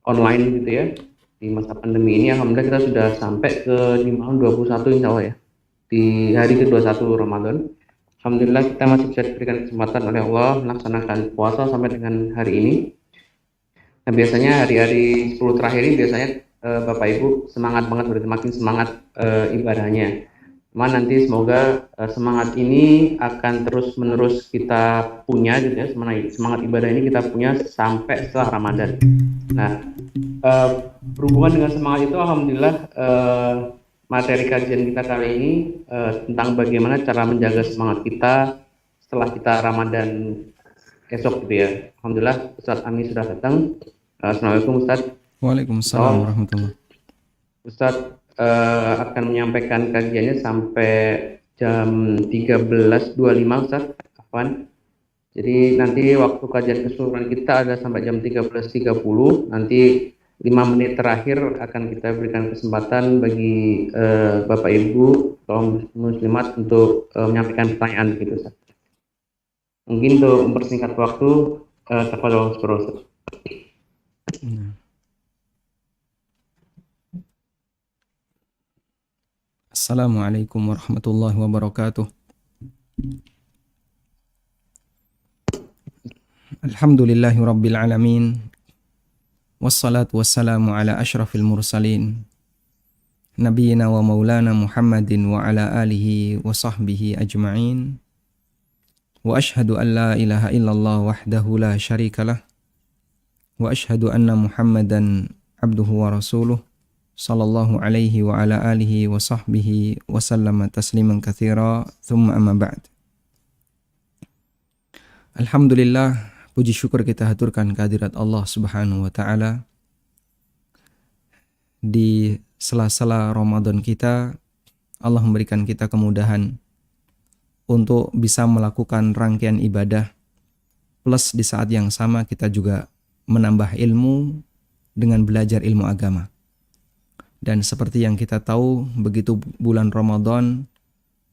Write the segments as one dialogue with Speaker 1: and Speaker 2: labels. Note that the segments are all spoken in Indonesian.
Speaker 1: online gitu ya. Di masa pandemi ini alhamdulillah kita sudah sampai ke di malam 21 insya Allah ya. Di hari ke-21 Ramadan. Alhamdulillah kita masih bisa diberikan kesempatan oleh Allah melaksanakan puasa sampai dengan hari ini. Nah, biasanya hari-hari 10 terakhir ini biasanya Bapak Ibu semangat banget, berarti makin semangat ibadahnya. Cuman nanti semoga semangat ini akan terus menerus kita punya gitu ya, semangat ibadah ini kita punya sampai setelah Ramadan. Nah, eh, berhubungan dengan semangat itu alhamdulillah materi kajian kita kali ini tentang bagaimana cara menjaga semangat kita setelah kita Ramadan esok gitu ya. Alhamdulillah Ustadz Ami sudah datang. Assalamualaikum Ustadz.
Speaker 2: Waalaikumsalam
Speaker 1: Salam.
Speaker 2: warahmatullah.
Speaker 1: Ustadz akan menyampaikan kajiannya sampai jam 13.25 Ustadz. Afwan. Jadi nanti waktu kajian keseluruhan kita ada sampai jam 13.30. Nanti 5 menit terakhir akan kita berikan kesempatan bagi Bapak Ibu kaum muslimat untuk menyampaikan pertanyaan gitu Ustaz. Mungkin untuk mempersingkat waktu tafadhol Ustaz.
Speaker 2: Assalamualaikum warahmatullahi wabarakatuh. Alhamdulillahi rabbil alamin. Wassalatu wassalamu ala ashrafil mursalin. Nabiyyina wa maulana Muhammadin wa ala alihi wa sahbihi ajma'in. Wa ashhadu an la ilaha illallah wahdahu la syarikalah. Wa ashhadu anna Muhammadan abduhu wa rasuluh. Sallallahu alaihi wa ala alihi wa sahbihi wa sallama tasliman katsira. Thumma amma ba'd. Alhamdulillah, puji syukur kita haturkan kehadirat Allah Subhanahu wa taala. Di sela-sela Ramadan kita, Allah memberikan kita kemudahan untuk bisa melakukan rangkaian ibadah, plus di saat yang sama kita juga menambah ilmu dengan belajar ilmu agama. Dan seperti yang kita tahu, begitu bulan Ramadan,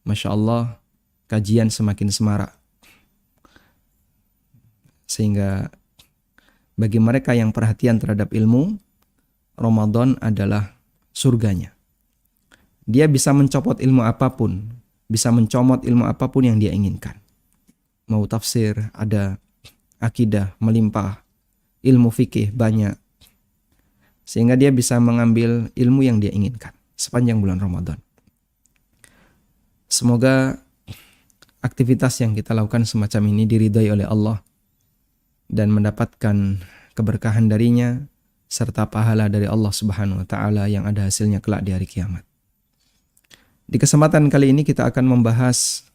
Speaker 2: Masya Allah, kajian semakin semarak. Sehingga bagi mereka yang perhatian terhadap ilmu, Ramadan adalah surganya. Dia bisa mencopot ilmu apapun, bisa mencomot ilmu apapun yang dia inginkan. Mau tafsir, ada akidah, melimpah, ilmu fikih, banyak. Sehingga dia bisa mengambil ilmu yang dia inginkan sepanjang bulan Ramadan. Semoga aktivitas yang kita lakukan semacam ini diridhai oleh Allah dan mendapatkan keberkahan darinya serta pahala dari Allah Subhanahu wa taala yang ada hasilnya kelak di hari kiamat. Di kesempatan kali ini kita akan membahas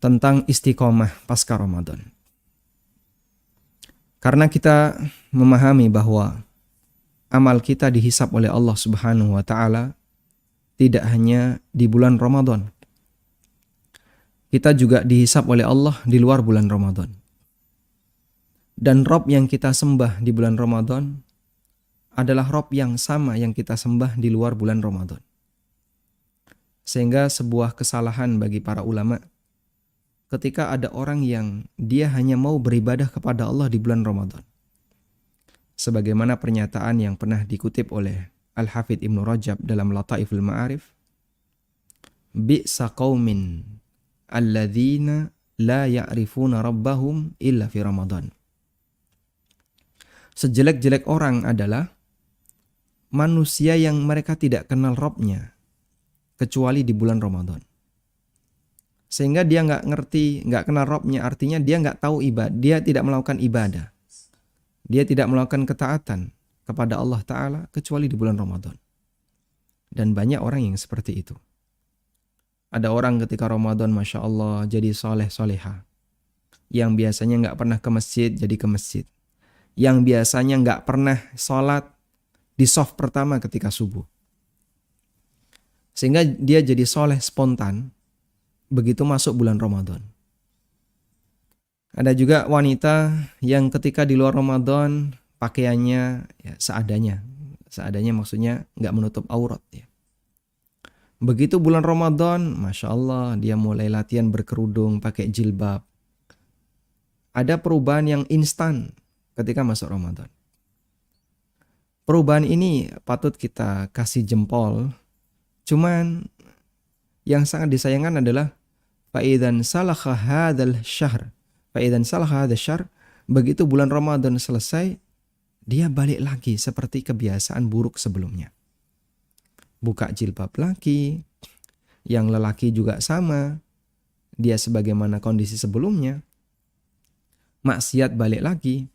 Speaker 2: tentang istiqomah pasca Ramadan. Karena kita memahami bahwa amal kita dihisab oleh Allah Subhanahu wa taala tidak hanya di bulan Ramadan. Kita juga dihisab oleh Allah di luar bulan Ramadan. Dan Rob yang kita sembah di bulan Ramadan adalah Rob yang sama yang kita sembah di luar bulan Ramadan. Sehingga sebuah kesalahan bagi para ulama ketika ada orang yang dia hanya mau beribadah kepada Allah di bulan Ramadan. Sebagaimana pernyataan yang pernah dikutip oleh Al-Hafidh Ibnu Rajab dalam Lataiful Ma'arif, bi'sa qaumin alladzina la ya'rifuna rabbahum illa fi Ramadan. Sejelek-jelek orang adalah manusia yang mereka tidak kenal Rabb-nya kecuali di bulan Ramadan. Sehingga dia nggak ngerti, nggak kenal Rabb-nya, artinya dia nggak tahu ibadah, dia tidak melakukan ibadah. Dia tidak melakukan ketaatan kepada Allah Ta'ala kecuali di bulan Ramadan. Dan banyak orang yang seperti itu. Ada orang ketika Ramadan, Masya Allah, jadi soleh-soleha. Yang biasanya nggak pernah ke masjid, jadi ke masjid. Yang biasanya nggak pernah sholat di shaf pertama ketika subuh. Sehingga dia jadi soleh spontan begitu masuk bulan Ramadan. Ada juga wanita yang ketika di luar Ramadan pakaiannya ya, seadanya. Seadanya maksudnya nggak menutup aurat. Ya. Begitu bulan Ramadan, Masya Allah, dia mulai latihan berkerudung, pakai jilbab. Ada perubahan yang instan ketika masuk Ramadan. Perubahan ini patut kita kasih jempol. Cuman yang sangat disayangkan adalah faidan salakha hadzal syahr. Faidan salakha hadzal syahr, begitu bulan Ramadan selesai, dia balik lagi seperti kebiasaan buruk sebelumnya. Buka jilbab lagi, yang lelaki juga sama. Dia sebagaimana kondisi sebelumnya. Maksiat balik lagi.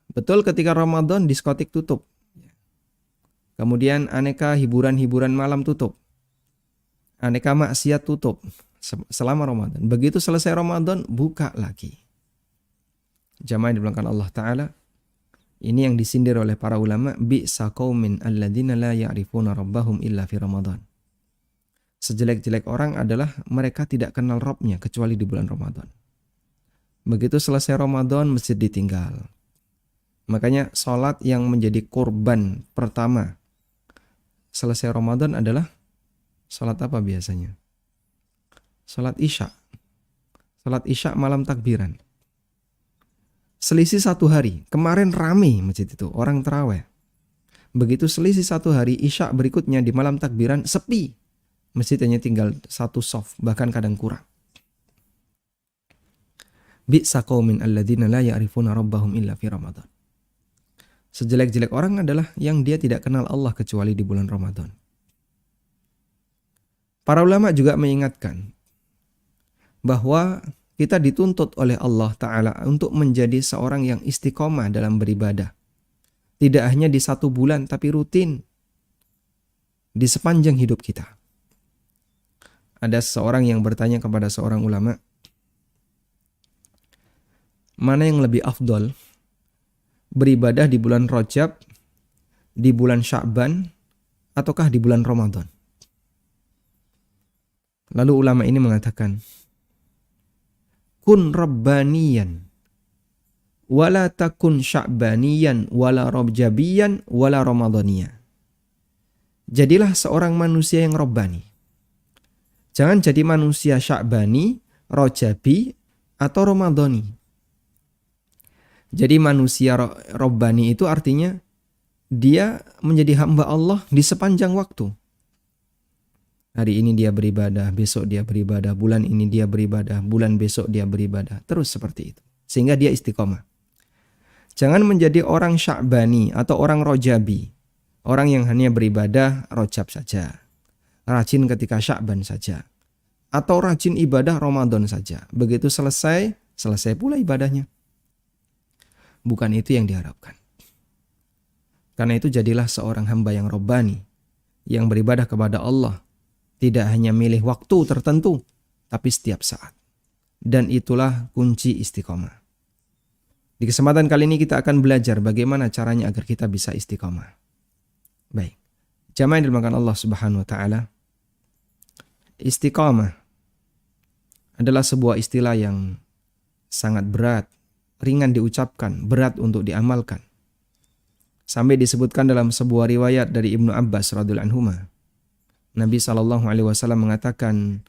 Speaker 2: Betul ketika Ramadan diskotik tutup. Kemudian aneka hiburan-hiburan malam tutup. Aneka maksiat tutup selama Ramadan. Begitu selesai Ramadan, buka lagi. Jamaah dibilangkan Allah Ta'ala, ini yang disindir oleh para ulama, bi'sa qaumin alladzina la ya'rifuna rabbahum illa fi Ramadan. Sejelek-jelek orang adalah mereka tidak kenal Rabbnya kecuali di bulan Ramadan. Begitu selesai Ramadan, masjid ditinggal. Makanya sholat yang menjadi korban pertama selesai Ramadan adalah sholat apa biasanya? Sholat Isya. Sholat Isya malam takbiran. Selisih 1 hari. Kemarin rame masjid itu, orang tarawih. Begitu selisih 1 hari, Isya berikutnya di malam takbiran sepi. Masjid hanya tinggal 1 shaf, bahkan kadang kurang. Bi'sa qaumin alladzina la ya'rifuna rabbahum illa fi Ramadan. Sejelek-jelek orang adalah yang dia tidak kenal Allah kecuali di bulan Ramadan. Para ulama juga mengingatkan bahwa kita dituntut oleh Allah Ta'ala untuk menjadi seorang yang istiqomah dalam beribadah. Tidak hanya di 1 bulan, tapi rutin di sepanjang hidup kita. Ada seorang yang bertanya kepada seorang ulama, mana yang lebih afdol? Beribadah di bulan Rajab, di bulan Sya'ban, ataukah di bulan Ramadan? Lalu ulama ini mengatakan, kun rabbaniyan, wala takun sya'baniyan, wala rajabiyan, wala ramadaniyan. Jadilah seorang manusia yang rabbani. Jangan jadi manusia sya'bani, rajabi, atau ramadani. Jadi manusia rabbani itu artinya dia menjadi hamba Allah di sepanjang waktu. Hari ini dia beribadah, besok dia beribadah, bulan ini dia beribadah, bulan besok dia beribadah. Terus seperti itu. Sehingga dia istiqomah. Jangan menjadi orang sya'bani atau orang rojabi. Orang yang hanya beribadah rojab saja. Rajin ketika Sya'ban saja. Atau rajin ibadah Ramadan saja. Begitu selesai pula ibadahnya. Bukan itu yang diharapkan. Karena itu jadilah seorang hamba yang robbani, yang beribadah kepada Allah. Tidak hanya milih waktu tertentu, tapi setiap saat. Dan itulah kunci istiqomah. Di kesempatan kali ini kita akan belajar bagaimana caranya agar kita bisa istiqomah. Baik. Jamaah yang dimuliakan Allah Subhanahu wa taala. Istiqomah adalah sebuah istilah yang sangat berat, ringan diucapkan, berat untuk diamalkan. Sampai disebutkan dalam sebuah riwayat dari Ibnu Abbas radhiyallahu anhuma. Nabi SAW mengatakan,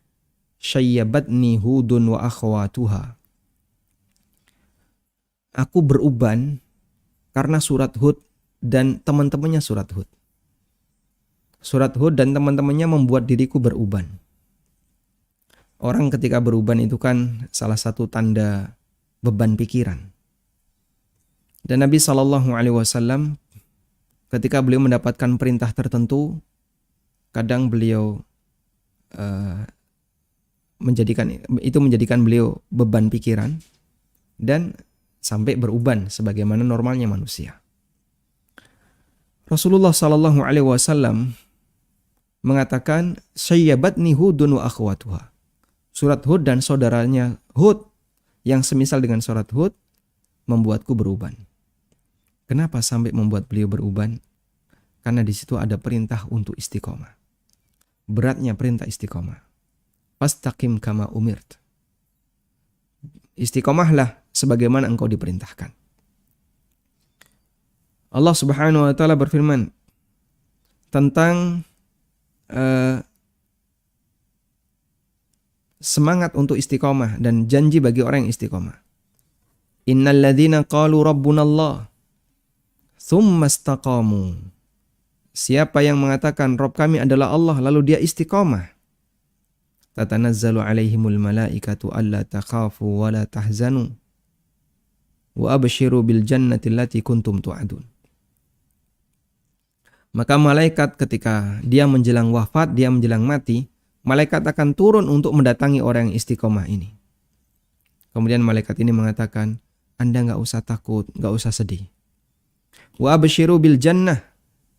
Speaker 2: "Syayyabatni Hudun wa akhwatuha." Aku beruban karena surat Hud dan teman-temannya surat Hud. Surat Hud dan teman-temannya membuat diriku beruban. Orang ketika beruban itu kan salah satu tanda beban pikiran. Dan Nabi SAW ketika beliau mendapatkan perintah tertentu, kadang beliau menjadikan beliau beban pikiran dan sampai beruban sebagaimana normalnya manusia. Rasulullah SAW mengatakan, "Syayyabatni Hudun wa akhwatuha." Surat Hud dan saudaranya Hud yang semisal dengan surat Hud membuatku beruban. Kenapa sampai membuat beliau beruban? Karena di situ ada perintah untuk istiqomah. Beratnya perintah istiqomah. Fastaqim kama umirt. Istiqomahlah sebagaimana engkau diperintahkan. Allah Subhanahu wa taala berfirman tentang semangat untuk istiqomah dan janji bagi orang yang istiqomah. Innal ladzina qalu rabbunallah tsumma istaqamu. Siapa yang mengatakan Rabb kami adalah Allah lalu dia istiqamah, tatanazzalu alaihimul malaikatu alla takhafu wa la tahzanu wa abshiru bil jannati allati kuntum tu'adun. Maka malaikat ketika dia menjelang wafat, dia menjelang mati, malaikat akan turun untuk mendatangi orang yang istiqomah ini. Kemudian malaikat ini mengatakan, Anda nggak usah takut, nggak usah sedih. Wa abshiru bil jannah,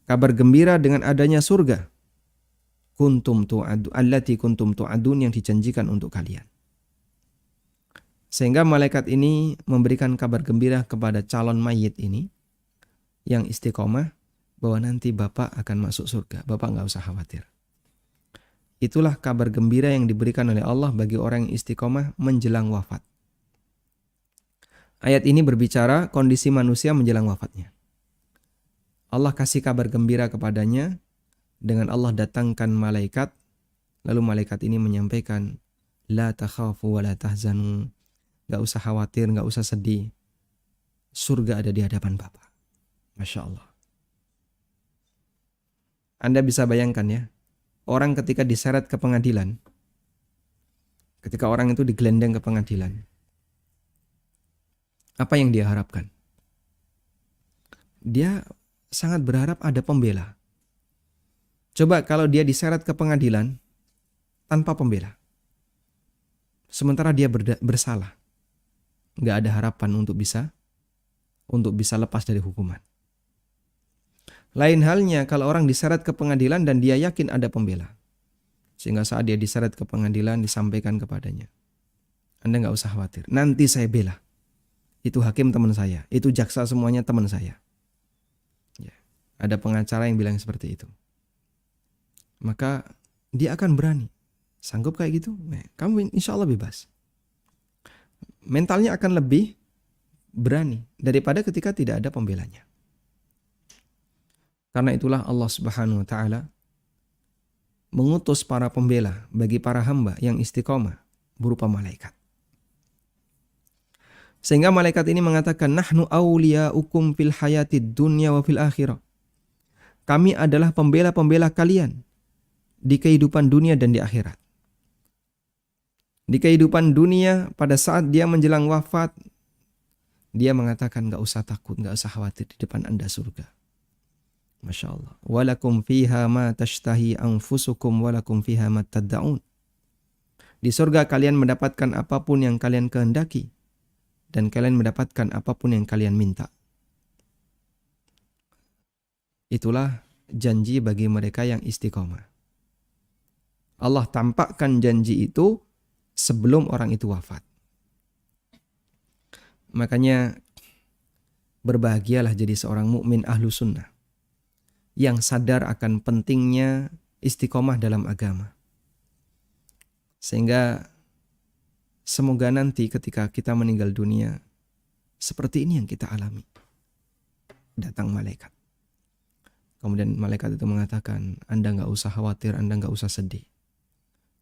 Speaker 2: kabar gembira dengan adanya surga. Kuntum tu'adu, allati kuntum tu'adun, yang dijanjikan untuk kalian. Sehingga malaikat ini memberikan kabar gembira kepada calon mayit ini yang istiqomah, bahwa nanti Bapak akan masuk surga. Bapak nggak usah khawatir. Itulah kabar gembira yang diberikan oleh Allah bagi orang yang istiqomah menjelang wafat. Ayat ini berbicara kondisi manusia menjelang wafatnya. Allah kasih kabar gembira kepadanya dengan Allah datangkan malaikat. Lalu malaikat ini menyampaikan, La takhafu wa la tahzanu. Gak usah khawatir, gak usah sedih. Surga ada di hadapan Bapak. Masya Allah. Anda bisa bayangkan ya, orang ketika diseret ke pengadilan, ketika orang itu digelendeng ke pengadilan, apa yang dia harapkan? Dia sangat berharap ada pembela. Coba kalau dia diseret ke pengadilan tanpa pembela, sementara dia bersalah, nggak ada harapan untuk bisa lepas dari hukuman. Lain halnya kalau orang diseret ke pengadilan dan dia yakin ada pembela, sehingga saat dia diseret ke pengadilan disampaikan kepadanya, Anda nggak usah khawatir, nanti saya bela. Itu hakim teman saya, itu jaksa semuanya teman saya. Ya, ada pengacara yang bilang seperti itu. Maka dia akan berani. Sanggup kayak gitu? Kamu insya Allah bebas. Mentalnya akan lebih berani daripada ketika tidak ada pembelanya. Karena itulah Allah Subhanahu wa Ta'ala mengutus para pembela bagi para hamba yang istiqomah berupa malaikat. Sehingga malaikat ini mengatakan, Nahnu awliya'ukum fil hayatid dunya wa fil akhirah. Kami adalah pembela-pembela kalian di kehidupan dunia dan di akhirat. Di kehidupan dunia pada saat dia menjelang wafat, dia mengatakan gak usah takut, gak usah khawatir, di depan Anda surga. Masya Allah. Walakum fiha ma tashtahi anfusukum walakum fiha ma tad'un. Di surga kalian mendapatkan apapun yang kalian kehendaki dan kalian mendapatkan apapun yang kalian minta. Itulah janji bagi mereka yang istiqomah. Allah tampakkan janji itu sebelum orang itu wafat. Makanya berbahagialah jadi seorang mukmin ahlu sunnah yang sadar akan pentingnya istiqomah dalam agama. Sehingga semoga nanti ketika kita meninggal dunia, seperti ini yang kita alami. Datang malaikat. Kemudian malaikat itu mengatakan, Anda gak usah khawatir, Anda gak usah sedih.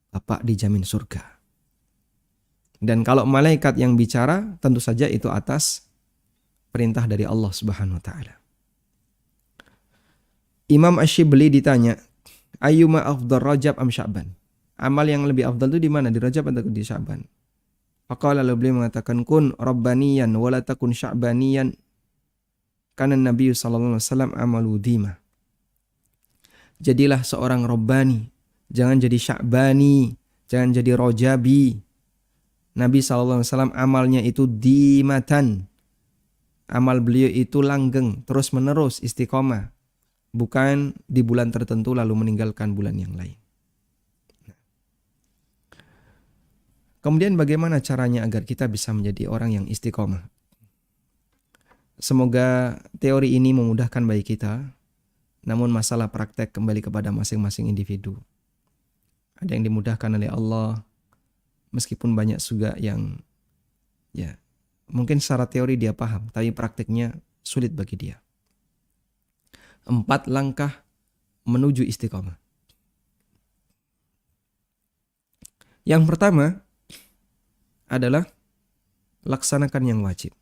Speaker 2: Bapak dijamin surga. Dan kalau malaikat yang bicara, tentu saja itu atas perintah dari Allah Subhanahu wa Ta'ala. Imam Ash-Shibli ditanya, Ayyuma afdal Rajab am Sya'ban? Amal yang lebih afdal itu di mana? Di Rajab atau di Sya'ban? Faqala, lalu beliau mengatakan, Kun rabbaniyan wala takun sya'baniyan. Karena Nabi sallallahu alaihi wasallam amalu dhimah. Jadilah seorang rabbani, jangan jadi sya'bani, jangan jadi rojabi. Nabi sallallahu alaihi wasallam amalnya itu dimatan. Amal beliau itu langgeng, terus menerus istiqomah. Bukan di bulan tertentu lalu meninggalkan bulan yang lain. Kemudian bagaimana caranya agar kita bisa menjadi orang yang istiqomah? Semoga teori ini memudahkan bagi kita. Namun masalah praktek kembali kepada masing-masing individu. Ada yang dimudahkan oleh Allah, meskipun banyak juga yang mungkin secara teori dia paham, tapi prakteknya sulit bagi dia. 4 langkah menuju istiqomah. Yang pertama adalah laksanakan yang wajib.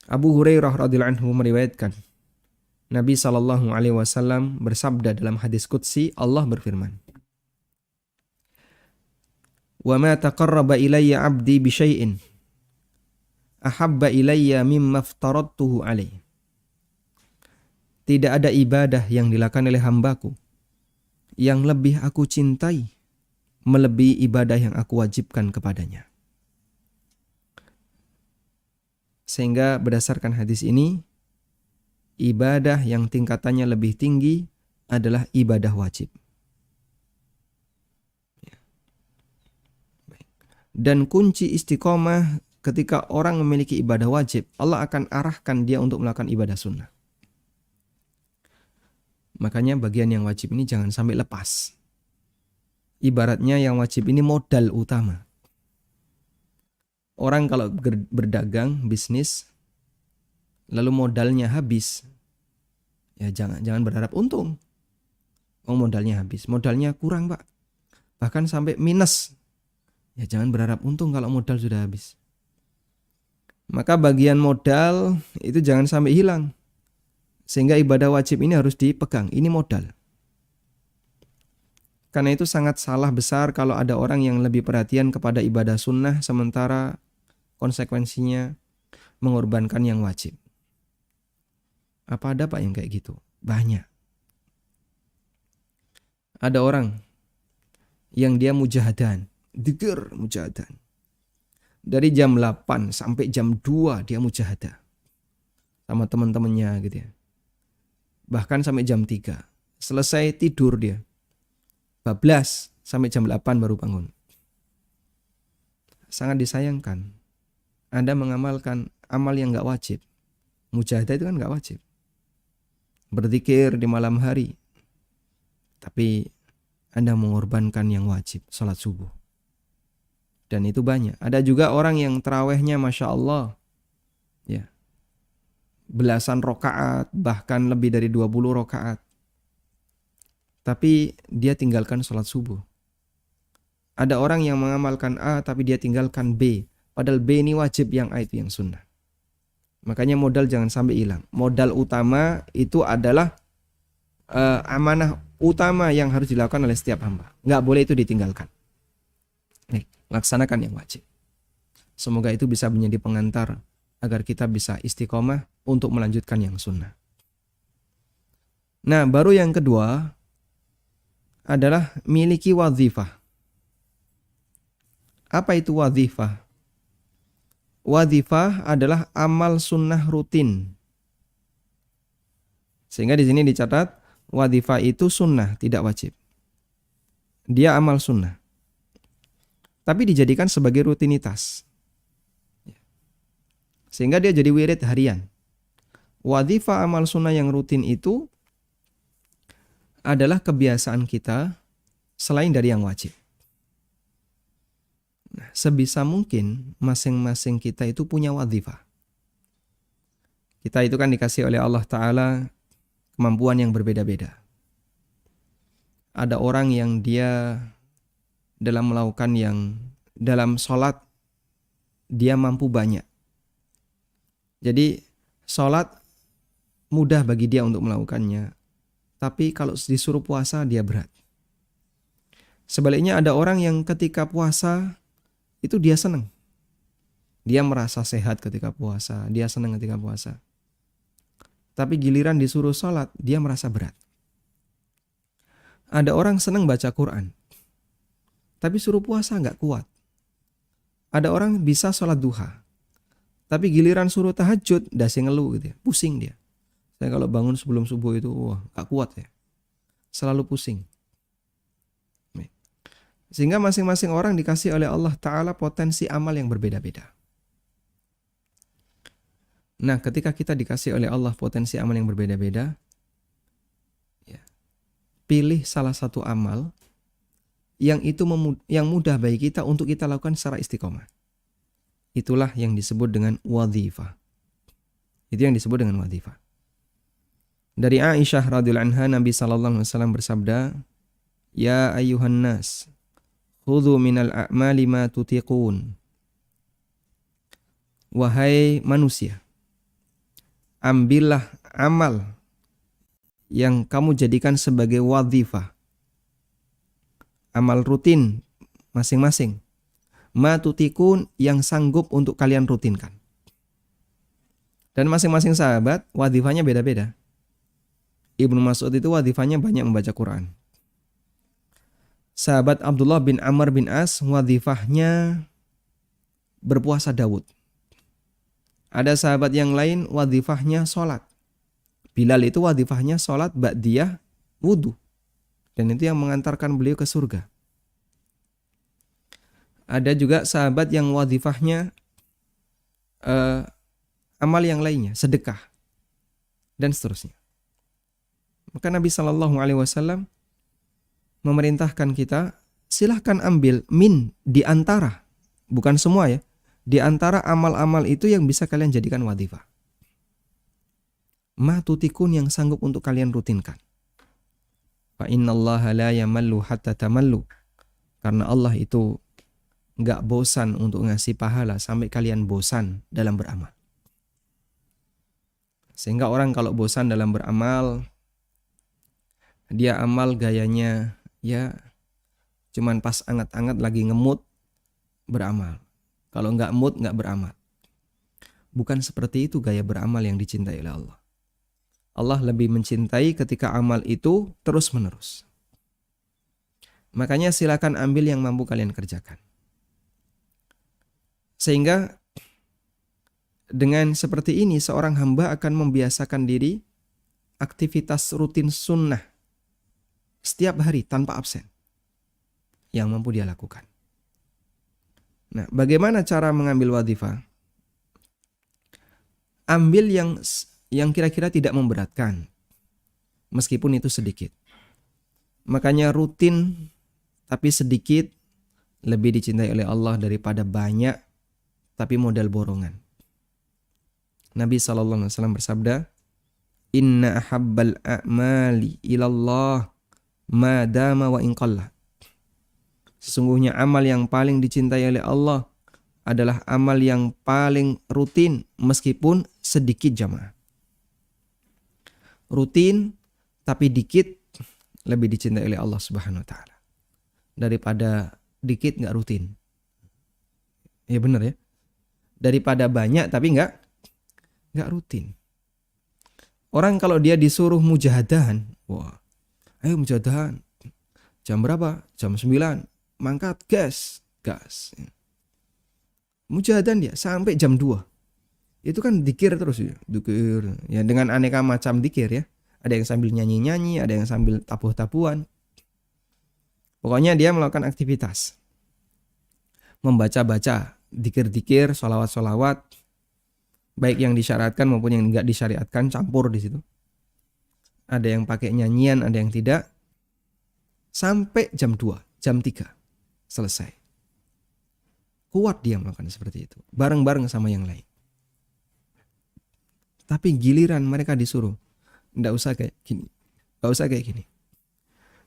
Speaker 2: Abu Hurairah radhiyallahu anhu meriwayatkan Nabi Shallallahu alaihi wasallam bersabda dalam hadis qudsi, Allah berfirman, "Wa ma taqarraba ilayya 'abdi bi syai'in ahabba ilayya mimma aftaradtuhu alaihi." Tidak ada ibadah yang dilakukan oleh hambaku yang lebih aku cintai melebihi ibadah yang aku wajibkan kepadanya. Sehingga berdasarkan hadis ini, ibadah yang tingkatannya lebih tinggi adalah ibadah wajib. Dan kunci istiqomah ketika orang memiliki ibadah wajib, Allah akan arahkan dia untuk melakukan ibadah sunnah. Makanya bagian yang wajib ini jangan sampai lepas. Ibaratnya yang wajib ini modal utama. Orang kalau berdagang, bisnis, lalu modalnya habis, ya jangan berharap untung. Oh, modalnya habis, modalnya kurang Pak, bahkan sampai minus, ya jangan berharap untung kalau modal sudah habis. Maka bagian modal itu jangan sampai hilang, sehingga ibadah wajib ini harus dipegang, ini modal. Karena itu sangat salah besar kalau ada orang yang lebih perhatian kepada ibadah sunnah sementara konsekuensinya mengorbankan yang wajib. Apa ada Pak yang kayak gitu? Banyak. Ada orang yang dia mujahadan, diger mujahadan. Dari jam 8 sampai jam 2 dia mujahadah sama teman-temannya gitu ya. Bahkan sampai jam 3. Selesai tidur dia. Bablas sampai jam 8 baru bangun. Sangat disayangkan. Anda mengamalkan amal yang gak wajib. Mujahadah itu kan gak wajib. Berzikir di malam hari. Tapi Anda mengorbankan yang wajib, salat subuh. Dan itu banyak. Ada juga orang yang tarawihnya Masya Allah, ya, belasan rakaat, bahkan lebih dari 20 rakaat. Tapi dia tinggalkan salat subuh. Ada orang yang mengamalkan A tapi dia tinggalkan B. Padahal B ini wajib, yang A itu yang sunnah. Makanya modal jangan sampai hilang. Modal utama itu adalah amanah utama yang harus dilakukan oleh setiap hamba. Nggak boleh itu ditinggalkan. Nih, laksanakan yang wajib. Semoga itu bisa menjadi pengantar agar kita bisa istiqomah untuk melanjutkan yang sunnah. Nah, baru yang kedua adalah miliki wazifah. Apa itu wazifah? Wazifah adalah amal sunnah rutin. Sehingga di sini dicatat wazifah itu sunnah, tidak wajib. Dia amal sunnah. Tapi dijadikan sebagai rutinitas. Sehingga dia jadi wirid harian. Wazifah amal sunnah yang rutin itu adalah kebiasaan kita selain dari yang wajib. Nah, sebisa mungkin masing-masing kita itu punya wazifah. Kita itu kan dikasih oleh Allah Ta'ala kemampuan yang berbeda-beda. Ada orang yang dia dalam melakukan dalam sholat dia mampu banyak. Jadi sholat mudah bagi dia untuk melakukannya. Tapi kalau disuruh puasa dia berat. Sebaliknya ada orang yang ketika puasa itu dia senang. Dia merasa sehat ketika puasa. Dia senang ketika puasa. Tapi giliran disuruh sholat dia merasa berat. Ada orang senang baca Quran. Tapi suruh puasa gak kuat. Ada orang bisa sholat duha. Tapi giliran suruh tahajud dasi ngeluh gitu ya. Pusing dia. Saya kalau bangun sebelum subuh itu gak kuat ya. Selalu pusing. Sehingga masing-masing orang dikasih oleh Allah Ta'ala potensi amal yang berbeda-beda. Nah, ketika kita dikasih oleh Allah potensi amal yang berbeda-beda, ya, pilih salah satu amal yang mudah bagi kita untuk kita lakukan secara istiqomah. Itulah yang disebut dengan wazifah. Itu yang disebut dengan wazifah. Dari Aisyah radhiyallahu anha, Nabi sallallahu alaihi wasallam bersabda, "Ya ayyuhan nas, khudhu minal a'mali ma tutiqun." Wahai manusia, ambillah amal yang kamu jadikan sebagai wadhifah, amal rutin masing-masing. Ma tutikun, yang sanggup untuk kalian rutinkan. Dan masing-masing sahabat wadhifahnya beda-beda. Ibnu Mas'ud itu wadhifahnya banyak membaca Quran. Sahabat Abdullah bin Amr bin As wadhifahnya berpuasa Daud. Ada sahabat yang lain wadhifahnya sholat. Bilal itu wadhifahnya sholat ba'diyah wudu. Dan itu yang mengantarkan beliau ke surga. Ada juga sahabat yang wadhifahnya amal yang lainnya, sedekah, dan seterusnya. Maka Nabi SAW memerintahkan kita, silahkan ambil min di antara, bukan semua ya, di antara amal-amal itu yang bisa kalian jadikan wadhifah. Ma tutikun, yang sanggup untuk kalian rutinkan. Fa innallaha la yamallu hatta tamallu. Karena Allah itu enggak bosan untuk ngasih pahala sampai kalian bosan dalam beramal. Sehingga orang kalau bosan dalam beramal, dia amal gayanya ya cuman pas anget-anget lagi ngemut beramal. Kalau enggak mood enggak beramal. Bukan seperti itu gaya beramal yang dicintai oleh Allah. Allah lebih mencintai ketika amal itu terus-menerus. Makanya silakan ambil yang mampu kalian kerjakan. Sehingga dengan seperti ini seorang hamba akan membiasakan diri aktivitas rutin sunnah setiap hari tanpa absen yang mampu dia lakukan. Nah, bagaimana cara mengambil wadhifah? Ambil yang kira-kira tidak memberatkan, meskipun itu sedikit. Makanya rutin tapi sedikit lebih dicintai oleh Allah daripada banyak tapi modal borongan. Nabi SAW bersabda, Inna ahabbal a'mali ilallah ma dama wa inqallah. Sesungguhnya amal yang paling dicintai oleh Allah adalah amal yang paling rutin meskipun sedikit jamaah. Rutin tapi dikit lebih dicintai oleh Allah Subhanahu wa taala daripada dikit enggak rutin. Ya benar ya. Daripada banyak tapi enggak rutin. Orang kalau dia disuruh mujahadahan, wah, ayo mujahadahan. Jam berapa? Jam 9. Mangkat, gas. Mujahadahan dia sampai jam 2. Itu kan dikir terus ya, dikir. Ya dengan aneka macam dikir ya. Ada yang sambil nyanyi-nyanyi, ada yang sambil tabuh-tabuhan. Pokoknya dia melakukan aktivitas. Membaca-baca, dikir-dikir, sholawat-sholawat. Baik yang disyariatkan maupun yang enggak disyariatkan, campur di situ. Ada yang pakai nyanyian, ada yang tidak. Sampai jam 2, jam 3 selesai. Kuat dia melakukan seperti itu, bareng-bareng sama yang lain. Tapi giliran mereka disuruh, enggak usah kayak gini. Enggak usah kayak gini.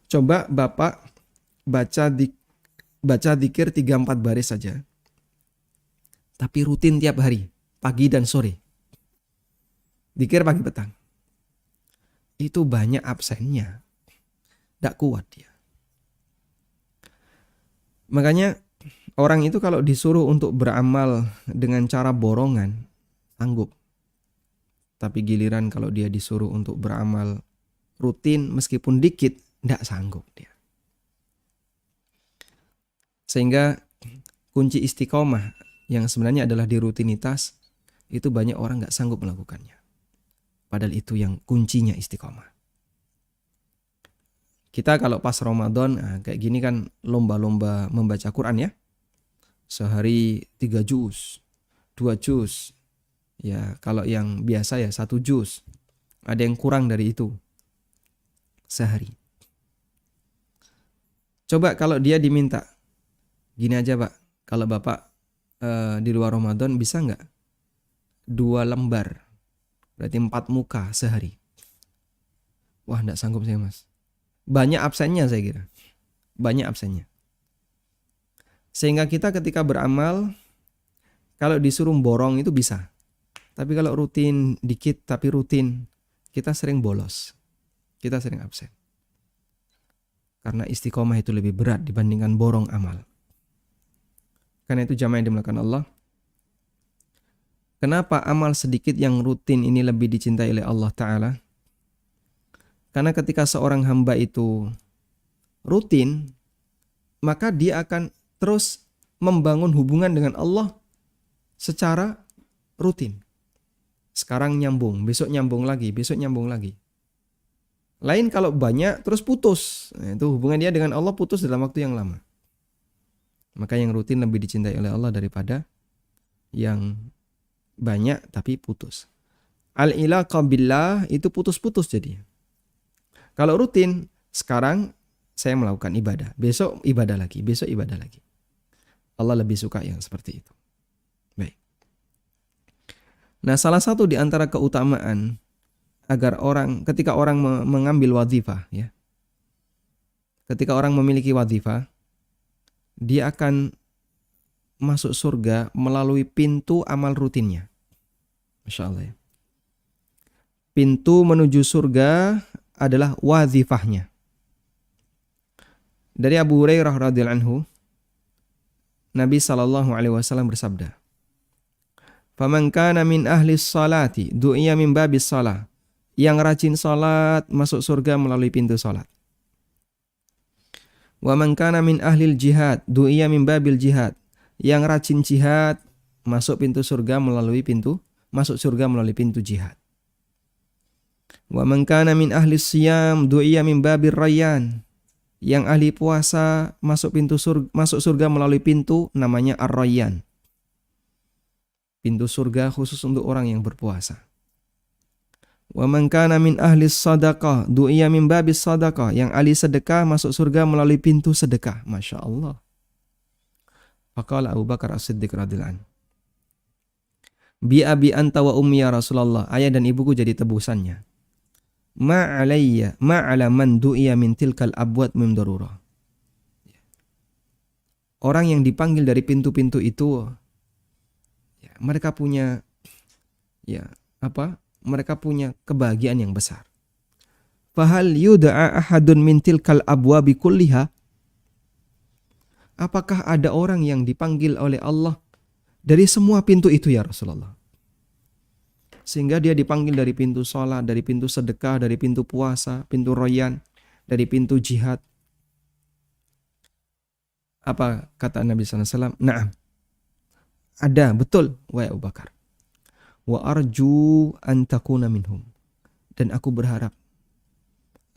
Speaker 2: Coba Bapak baca zikir 3-4 baris saja. Tapi rutin tiap hari, pagi dan sore. Zikir pagi petang. Itu banyak absennya. Enggak kuat dia. Makanya orang itu kalau disuruh untuk beramal dengan cara borongan, sanggup. Tapi giliran kalau dia disuruh untuk beramal rutin meskipun dikit, enggak sanggup dia. Sehingga kunci istiqomah yang sebenarnya adalah di rutinitas, itu banyak orang enggak sanggup melakukannya. Padahal itu yang kuncinya istiqomah. Kita kalau pas Ramadan, kayak gini kan lomba-lomba membaca Quran ya. Sehari 3 juz, 2 juz. Ya, kalau yang biasa ya 1 juz. Ada yang kurang dari itu sehari. Coba kalau dia diminta, gini aja Pak, kalau Bapak di luar Ramadan bisa nggak 2 lembar, berarti 4 muka sehari. Wah, nggak sanggup saya Mas. Banyak absennya saya kira. Banyak absennya. Sehingga kita ketika beramal, kalau disuruh borong itu bisa. Tapi kalau rutin dikit tapi rutin, kita sering bolos. Kita sering absen. Karena istiqomah itu lebih berat dibandingkan borong amal. Karena itu jamaah yang dimuliakan Allah, kenapa amal sedikit yang rutin ini lebih dicintai oleh Allah Ta'ala? Karena ketika seorang hamba itu rutin, maka dia akan terus membangun hubungan dengan Allah secara rutin. Sekarang nyambung, besok nyambung lagi, besok nyambung lagi. Lain kalau banyak terus putus. Nah, itu hubungan dia dengan Allah putus dalam waktu yang lama. Maka yang rutin lebih dicintai oleh Allah daripada yang banyak tapi putus. Al-ilaqa billah itu putus-putus jadi. Kalau rutin, sekarang saya melakukan ibadah, besok ibadah lagi, besok ibadah lagi. Allah lebih suka yang seperti itu. Baik. Nah, salah satu di antara keutamaan agar ketika orang mengambil wazifah, ya. Ketika orang memiliki wazifah, dia akan masuk surga melalui pintu amal rutinnya. Masya Allah ya. Pintu menuju surga adalah wazifahnya. Dari Abu Hurairah radhiyallahu anhu, Nabi SAW bersabda, "Faman kana min ahli salati du'iya min babis salah." Yang rajin salat masuk surga melalui pintu salat. "Wa man kana min ahlil jihad du'iya min babil jihad." Yang rajin jihad masuk surga melalui pintu jihad. "Wa man kana min ahli siyam du'iya min babir rayyan." Yang ahli puasa masuk surga melalui pintu namanya Ar-Rayyan. Pintu surga khusus untuk orang yang berpuasa. "Wa man kana min ahli sadaqah du'iya min babis sadaqah." Yang ahli sedekah masuk surga melalui pintu sedekah. Masya Allah. Faqala Abu Bakar As-Siddiq radhiyallahu anhu, "Bi abi anta wa ummi ya Rasulullah." Ayah dan ibuku jadi tebusannya. Ma'ala man du'iya min tilkal abwat min darurah. Orang yang dipanggil dari pintu-pintu itu, ya, mereka punya mereka punya kebahagiaan yang besar. Fahal yud'a ahadun min tilkal abwabi kulliha? Apakah ada orang yang dipanggil oleh Allah dari semua pintu itu ya Rasulullah? Sehingga dia dipanggil dari pintu sholat, dari pintu sedekah, dari pintu puasa, pintu royan, dari pintu jihad. Apa kata Nabi SAW? Na'am. Ada, betul, wahai Abu Bakar. Wa arju an takuna minhum. Dan aku berharap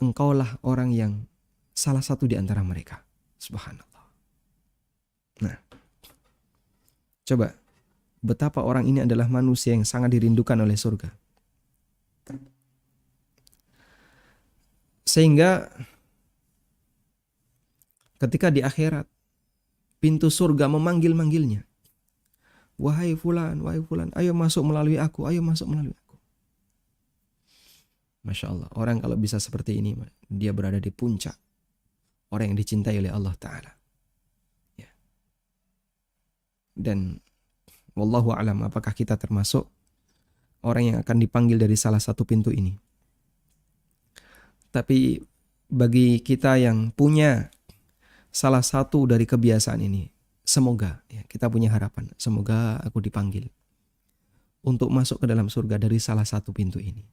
Speaker 2: engkaulah orang yang salah satu di antara mereka. Subhanallah. Nah, coba. Betapa orang ini adalah manusia yang sangat dirindukan oleh surga. Sehingga ketika di akhirat, pintu surga memanggil-manggilnya. Wahai fulan, ayo masuk melalui aku, ayo masuk melalui aku. Masya Allah, orang kalau bisa seperti ini, dia berada di puncak. Orang yang dicintai oleh Allah Ta'ala. Ya. Dan wallahu a'lam, apakah kita termasuk orang yang akan dipanggil dari salah satu pintu ini. Tapi bagi kita yang punya salah satu dari kebiasaan ini, semoga ya, kita punya harapan, semoga aku dipanggil untuk masuk ke dalam surga dari salah satu pintu ini.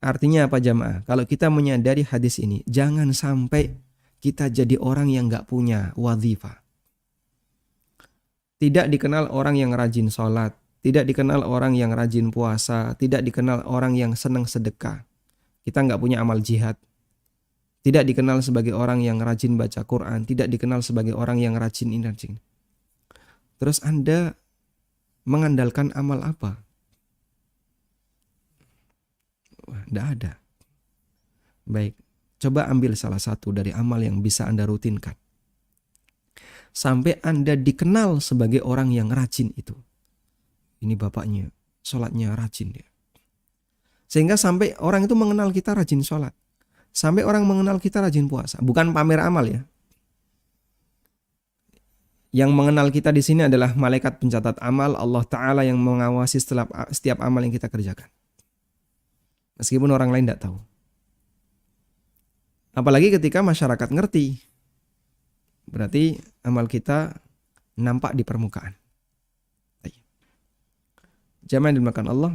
Speaker 2: Artinya apa jamaah? Kalau kita menyadari hadis ini, jangan sampai kita jadi orang yang gak punya wazifah. Tidak dikenal orang yang rajin sholat, tidak dikenal orang yang rajin puasa, tidak dikenal orang yang senang sedekah. Kita nggak punya amal jihad. Tidak dikenal sebagai orang yang rajin baca Quran, tidak dikenal sebagai orang yang rajin ini. Terus Anda mengandalkan amal apa? Wah, nggak ada. Baik, coba ambil salah satu dari amal yang bisa Anda rutinkan. Sampai Anda dikenal sebagai orang yang rajin itu. Ini bapaknya, sholatnya rajin dia. Sehingga sampai orang itu mengenal kita rajin sholat. Sampai orang mengenal kita rajin puasa. Bukan pamer amal ya. Yang mengenal kita di sini adalah malaikat pencatat amal, Allah Ta'ala yang mengawasi setiap amal yang kita kerjakan. Meskipun orang lain tidak tahu. Apalagi ketika masyarakat ngerti. Berarti amal kita nampak di permukaan. Jamaah yang dimakan Allah,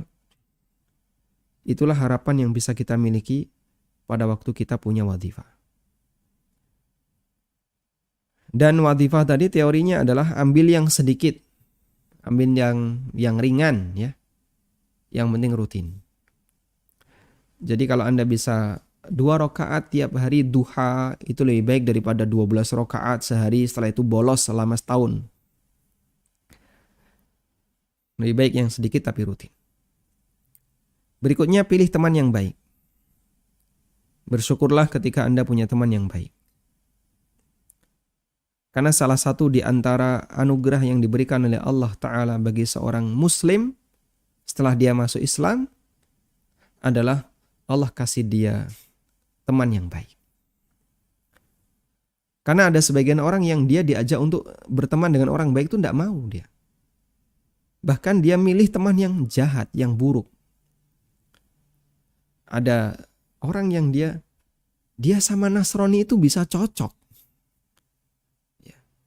Speaker 2: itulah harapan yang bisa kita miliki pada waktu kita punya wadhifah. Dan wadhifah tadi teorinya adalah ambil yang sedikit, ambil yang ringan ya, yang penting rutin. Jadi kalau Anda bisa 2 rakaat tiap hari duha, itu lebih baik daripada 12 rakaat sehari setelah itu bolos selama setahun. Lebih baik yang sedikit tapi rutin. Berikutnya, pilih teman yang baik. Bersyukurlah ketika Anda punya teman yang baik. Karena salah satu di antara anugerah yang diberikan oleh Allah Ta'ala bagi seorang muslim setelah dia masuk Islam adalah Allah kasih dia teman yang baik. Karena ada sebagian orang yang dia diajak untuk berteman dengan orang baik itu tidak mau dia. Bahkan dia milih teman yang jahat, yang buruk. Ada orang yang dia sama Nasrani itu bisa cocok.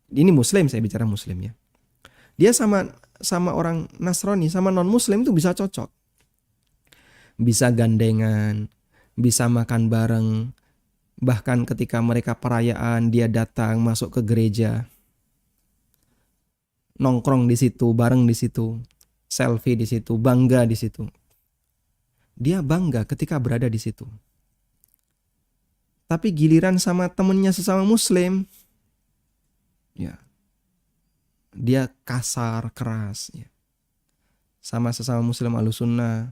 Speaker 2: Ini muslim, saya bicara muslim ya. Dia sama orang Nasrani, sama non-muslim itu bisa cocok. Bisa gandengan, bisa makan bareng. Bahkan ketika mereka perayaan, dia datang masuk ke gereja. Nongkrong di situ, bareng di situ. Selfie di situ, bangga di situ. Dia bangga ketika berada di situ. Tapi giliran sama temennya sesama muslim, ya, dia kasar, keras. Ya. Sama sesama muslim Ahlussunnah,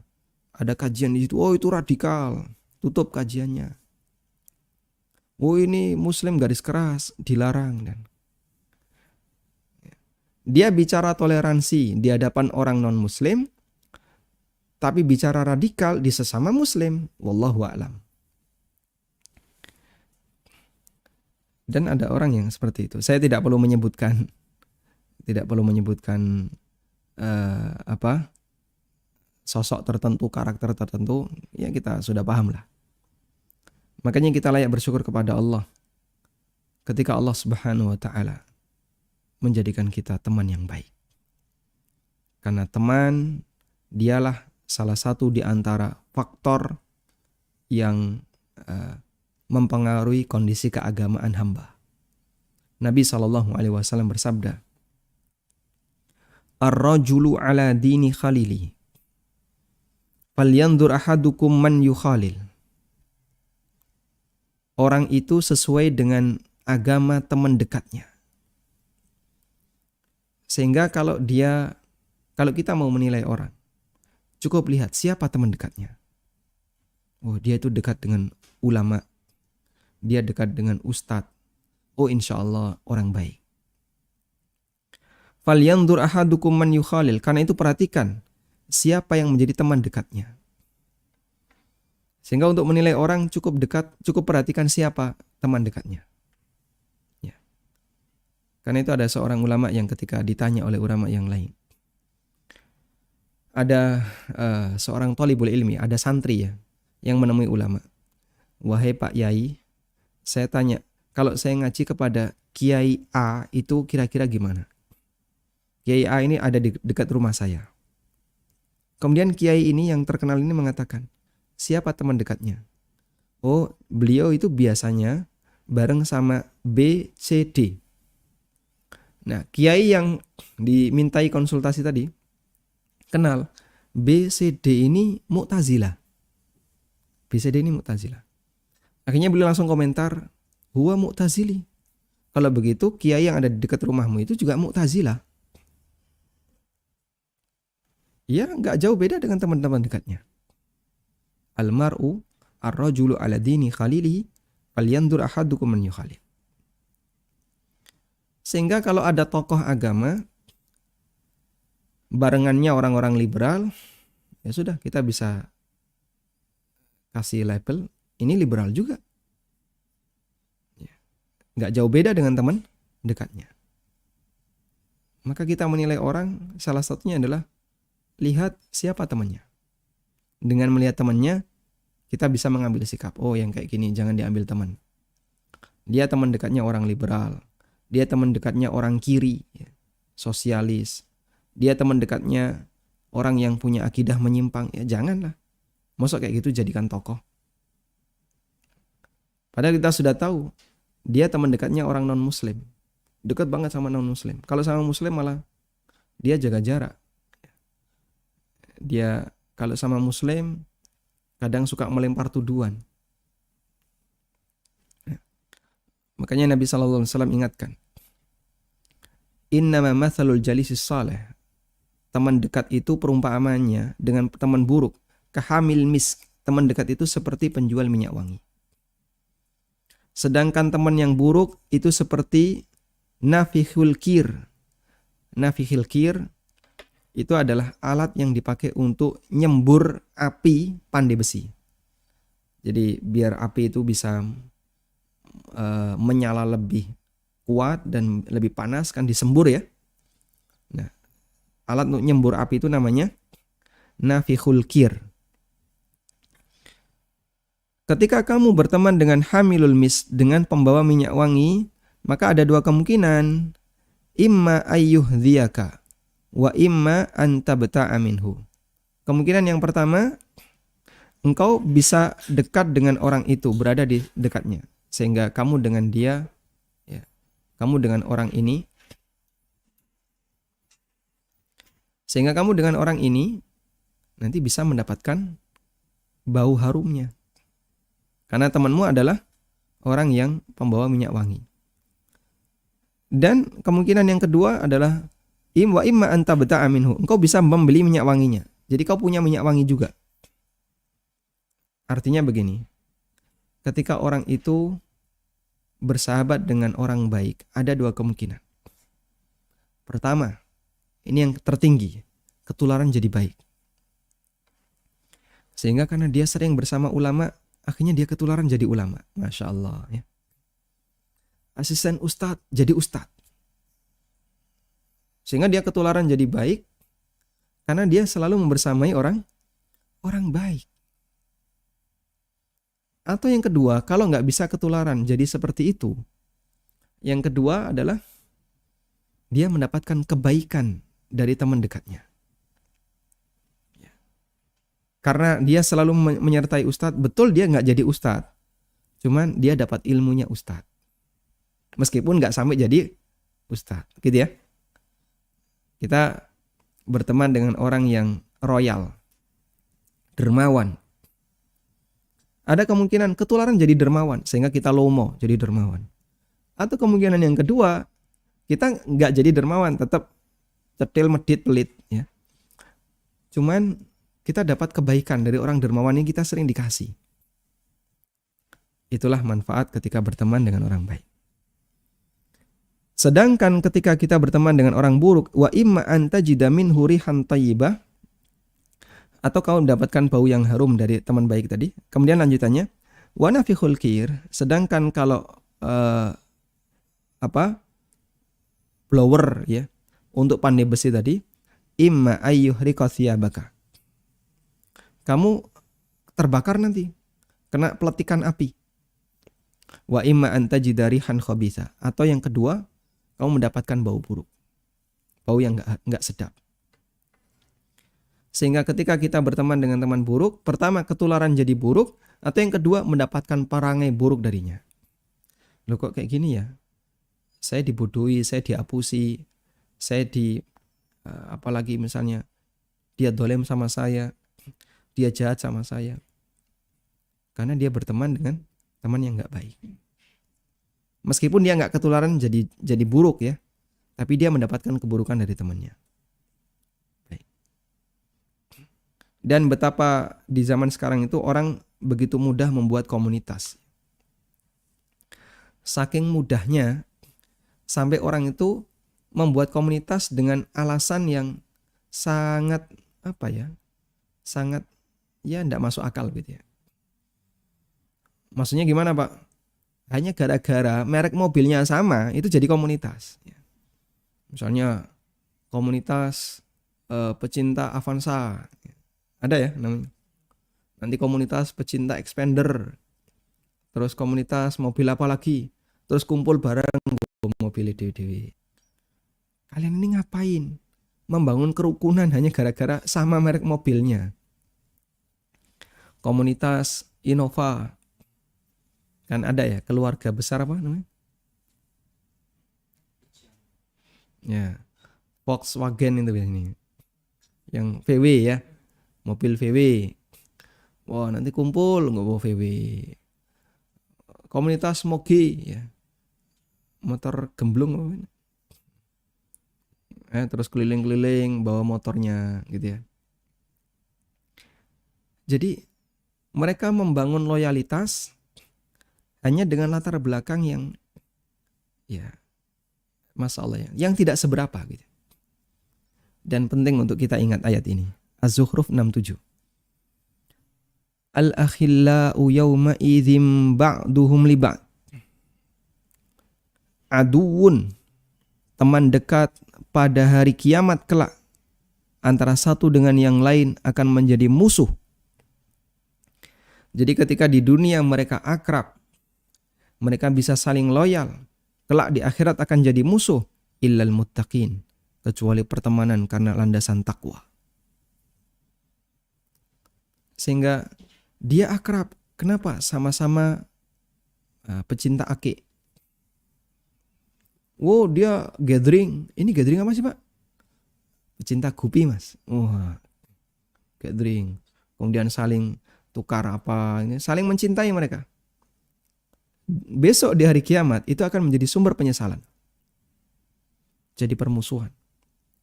Speaker 2: ada kajian di situ, oh itu radikal, tutup kajiannya. Oh ini muslim garis keras, dilarang. Dan dia bicara toleransi di hadapan orang non-muslim, tapi bicara radikal di sesama muslim. Wallahu a'lam. Dan ada orang yang seperti itu. Saya tidak perlu menyebutkan sosok tertentu, karakter tertentu. Ya kita sudah paham lah. Makanya kita layak bersyukur kepada Allah ketika Allah Subhanahu wa Ta'ala menjadikan kita teman yang baik. Karena teman dialah salah satu di antara faktor yang mempengaruhi kondisi keagamaan hamba. Nabi SAW bersabda, "Ar-rajulu ala dini khalili, falyanzur ahadukum man yukhalil." Orang itu sesuai dengan agama teman dekatnya. Sehingga kalau kita mau menilai orang, cukup lihat siapa teman dekatnya. Oh, dia itu dekat dengan ulama. Dia dekat dengan ustadz. Oh, insya Allah orang baik. Falyanzur ahadukum man yukhalil. Karena itu perhatikan siapa yang menjadi teman dekatnya. Sehingga untuk menilai orang cukup perhatikan siapa teman dekatnya. Ya. Karena itu ada seorang ulama yang ketika ditanya oleh ulama yang lain. Ada seorang thalibul ilmi, ada santri ya, yang menemui ulama. Wahai Pak Yai, saya tanya, kalau saya ngaji kepada Kiai A itu kira-kira gimana? Kiai A ini ada di dekat rumah saya. Kemudian Kiai ini yang terkenal ini mengatakan, siapa teman dekatnya? Oh, beliau itu biasanya bareng sama B, C, D. Nah, Kiai yang dimintai konsultasi tadi, kenal B, C, D ini Mu'tazilah. B, C, D ini Mu'tazilah. Akhirnya beliau langsung komentar, huwa Mu'tazili. Kalau begitu, kiai yang ada di dekat rumahmu itu juga Mu'tazilah. Ya, nggak jauh beda dengan teman-teman dekatnya. Al-mar'u ar-rajulu ala dini khalilihi falyanzur ahadukum man yukhalil. Sehingga kalau ada tokoh agama barengannya orang-orang liberal, ya sudah kita bisa kasih label ini liberal juga. Ya. Nggak jauh beda dengan teman dekatnya. Maka kita menilai orang salah satunya adalah lihat siapa temannya. Dengan melihat temannya, kita bisa mengambil sikap. Oh, yang kayak gini jangan diambil teman. Dia teman dekatnya orang liberal. Dia teman dekatnya orang kiri, ya, sosialis. Dia teman dekatnya orang yang punya akidah menyimpang. Ya janganlah. Masa kayak gitu jadikan tokoh. Padahal kita sudah tahu, dia teman dekatnya orang non-muslim. Dekat banget sama non-muslim. Kalau sama muslim malah dia jaga jarak. Dia kalau sama muslim kadang suka melempar tuduhan. Makanya Nabi SAW ingatkan, innama mathalul jalisis salih, teman dekat itu perumpamaannya dengan teman buruk, kahamil misk, teman dekat itu seperti penjual minyak wangi. Sedangkan teman yang buruk itu seperti nafihul kir. Nafihul kir itu adalah alat yang dipakai untuk nyembur api pandai besi. Jadi biar api itu bisa menyala lebih kuat dan lebih panas kan disembur ya. Nah, alat untuk nyembur api itu namanya nafihul kir. Ketika kamu berteman dengan hamilul mis, dengan pembawa minyak wangi, maka ada dua kemungkinan. Imma ayyuhdhiyaka wa imma antabta'a minhu. Kemungkinan yang pertama, engkau bisa dekat dengan orang itu, berada di dekatnya, sehingga kamu dengan dia, ya, kamu dengan orang ini, sehingga kamu dengan orang ini nanti bisa mendapatkan bau harumnya. Karena temanmu adalah orang yang pembawa minyak wangi. Dan kemungkinan yang kedua adalah wa imma antabta'a minhu. Engkau bisa membeli minyak wanginya. Jadi kau punya minyak wangi juga. Artinya begini. Ketika orang itu bersahabat dengan orang baik, ada dua kemungkinan. Pertama, ini yang tertinggi, ketularan jadi baik. Sehingga karena dia sering bersama ulama, akhirnya dia ketularan jadi ulama. Masya Allah ya. Asisten ustadz jadi ustadz. Sehingga dia ketularan jadi baik karena dia selalu membersamai orang baik. Atau yang kedua, kalau nggak bisa ketularan jadi seperti itu, yang kedua adalah dia mendapatkan kebaikan dari teman dekatnya. Karena dia selalu menyertai ustadz, betul dia nggak jadi ustadz, cuman dia dapat ilmunya ustadz. Meskipun nggak sampai jadi ustadz, gitu ya. Kita berteman dengan orang yang royal, dermawan. Ada kemungkinan ketularan jadi dermawan, sehingga kita lomo jadi dermawan. Atau kemungkinan yang kedua, kita nggak jadi dermawan, tetap cetil, medit, pelit. Ya. Cuman kita dapat kebaikan dari orang dermawan yang kita sering dikasih. Itulah manfaat ketika berteman dengan orang baik. Sedangkan ketika kita berteman dengan orang buruk, wa imma antajida minhu rihan thayyibah, atau kau mendapatkan bau yang harum dari teman baik tadi. Kemudian lanjutannya, wa nafihul kir, sedangkan kalau blower ya, untuk pandai besi tadi, imma ayyuhriqa thiyabaka. Kamu terbakar nanti, kena peletikan api. Wa imma antajida rihan khabitha, atau yang kedua, kamu mendapatkan bau buruk, bau yang enggak sedap. Sehingga ketika kita berteman dengan teman buruk, pertama ketularan jadi buruk, atau yang kedua mendapatkan perangai buruk darinya. Loh kok kayak gini ya? Saya dibodohi, saya diapusi, saya apalagi misalnya dia dolem sama saya, dia jahat sama saya. Karena dia berteman dengan teman yang enggak baik. Meskipun dia enggak ketularan jadi buruk ya, tapi dia mendapatkan keburukan dari temannya. Dan betapa di zaman sekarang itu orang begitu mudah membuat komunitas. Saking mudahnya sampai orang itu membuat komunitas dengan alasan yang sangat sangat enggak masuk akal gitu ya. Maksudnya gimana Pak? Hanya gara-gara merek mobilnya sama itu jadi komunitas. Misalnya komunitas pecinta Avanza. Ada ya namanya. Nanti komunitas pecinta Expander. Terus komunitas mobil apa lagi? Terus kumpul bareng mobil dewe-dewe. Kalian ini ngapain? Membangun kerukunan hanya gara-gara sama merek mobilnya. Komunitas Innova. Kan ada ya, keluarga besar apa namanya? Ya, Volkswagen itu biasanya. Yang VW ya, mobil VW. Wah, nanti kumpul nggak bawa VW. Komunitas Moge ya, motor gemblung apa ini? Terus keliling-keliling bawa motornya gitu ya. Jadi mereka membangun loyalitas hanya dengan latar belakang yang ya masalah yang tidak seberapa gitu. Dan penting untuk kita ingat ayat ini. Az-Zukhruf 67. Al-akhillau yawma idzim ba'duhum li ba'd. Aduun, teman dekat pada hari kiamat kelak antara satu dengan yang lain akan menjadi musuh. Jadi ketika di dunia mereka akrab, mereka bisa saling loyal, kelak di akhirat akan jadi musuh, illal muttaqin, kecuali pertemanan karena landasan takwa. Sehingga dia akrab. Kenapa? Sama-sama pecinta ake. Wow, dia gathering. Ini gathering apa sih, Pak? Pecinta gupi, Mas. Wah, gathering. Kemudian saling tukar apa, ini saling mencintai mereka. Besok di hari kiamat itu akan menjadi sumber penyesalan. Jadi permusuhan.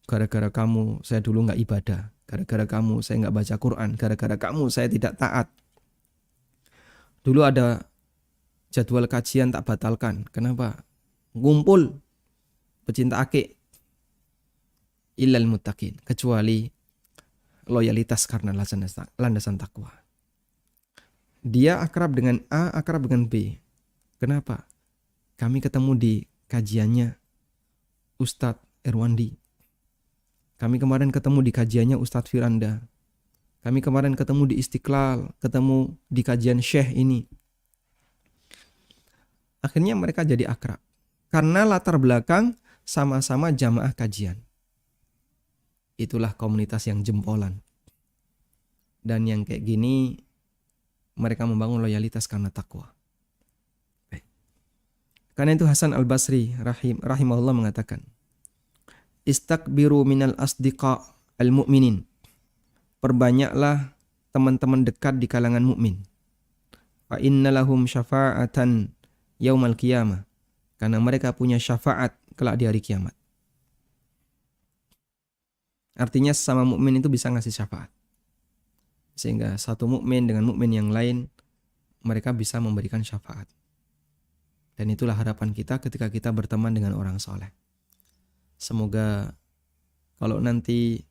Speaker 2: Gara-gara kamu saya dulu nggak ibadah. Gara-gara kamu saya nggak baca Quran. Gara-gara kamu saya tidak taat. Dulu ada jadwal kajian tak batalkan. Kenapa? Ngumpul pecinta ake. Illal muttaqin. Kecuali loyalitas karena landasan takwa. Dia akrab dengan A, akrab dengan B. Kenapa? Kami ketemu di kajiannya Ustadz Erwandi. Kami kemarin ketemu di kajiannya Ustadz Firanda. Kami kemarin ketemu di Istiqlal, ketemu di kajian Syekh ini. Akhirnya mereka jadi akrab. Karena latar belakang sama-sama jamaah kajian. Itulah komunitas yang jempolan. Dan yang kayak gini, mereka membangun loyalitas karena takwa. Karena itu Hasan Al-Basri rahimahullah mengatakan, Istakbiru minal asdiqa al-mu'minin. Perbanyaklah teman-teman dekat di kalangan mukmin. Fa innalahum syafa'atan yaumal qiyamah. Karena mereka punya syafaat kelak di hari kiamat. Artinya sesama mukmin itu bisa ngasih syafaat. Sehingga satu mukmin dengan mukmin yang lain mereka bisa memberikan syafaat. Dan itulah harapan kita ketika kita berteman dengan orang soleh. Semoga kalau nanti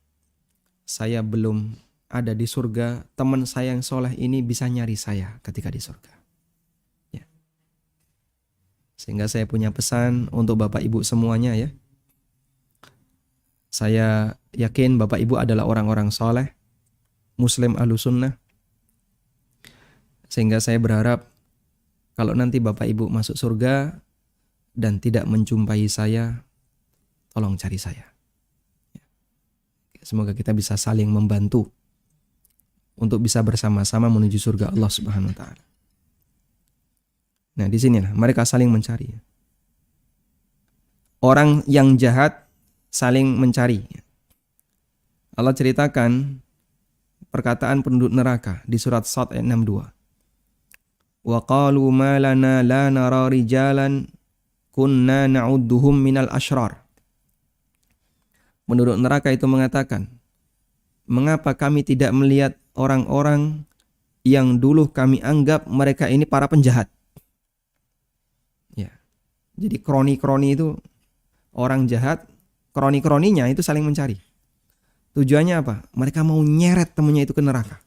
Speaker 2: saya belum ada di surga, teman saya yang soleh ini bisa nyari saya ketika di surga. Ya. Sehingga saya punya pesan untuk Bapak Ibu semuanya ya. Saya yakin Bapak Ibu adalah orang-orang soleh, Muslim Ahlussunnah. Sehingga saya berharap kalau nanti Bapak Ibu masuk surga dan tidak menjumpai saya, tolong cari saya. Semoga kita bisa saling membantu untuk bisa bersama-sama menuju surga Allah Subhanahu wa taala. Nah, di sinilah mereka saling mencari. Orang yang jahat saling mencari. Allah ceritakan perkataan penduduk neraka di surat Shad ayat 62. Wa qalu ma lana la nara rijalan kunna na'udduhum minal asyrar. Penduduk neraka itu mengatakan, mengapa kami tidak melihat orang-orang yang dulu kami anggap mereka ini para penjahat? Ya. Jadi kroni-kroni itu orang jahat, kroni-kroninya itu saling mencari. Tujuannya apa? Mereka mau nyeret temannya itu ke neraka.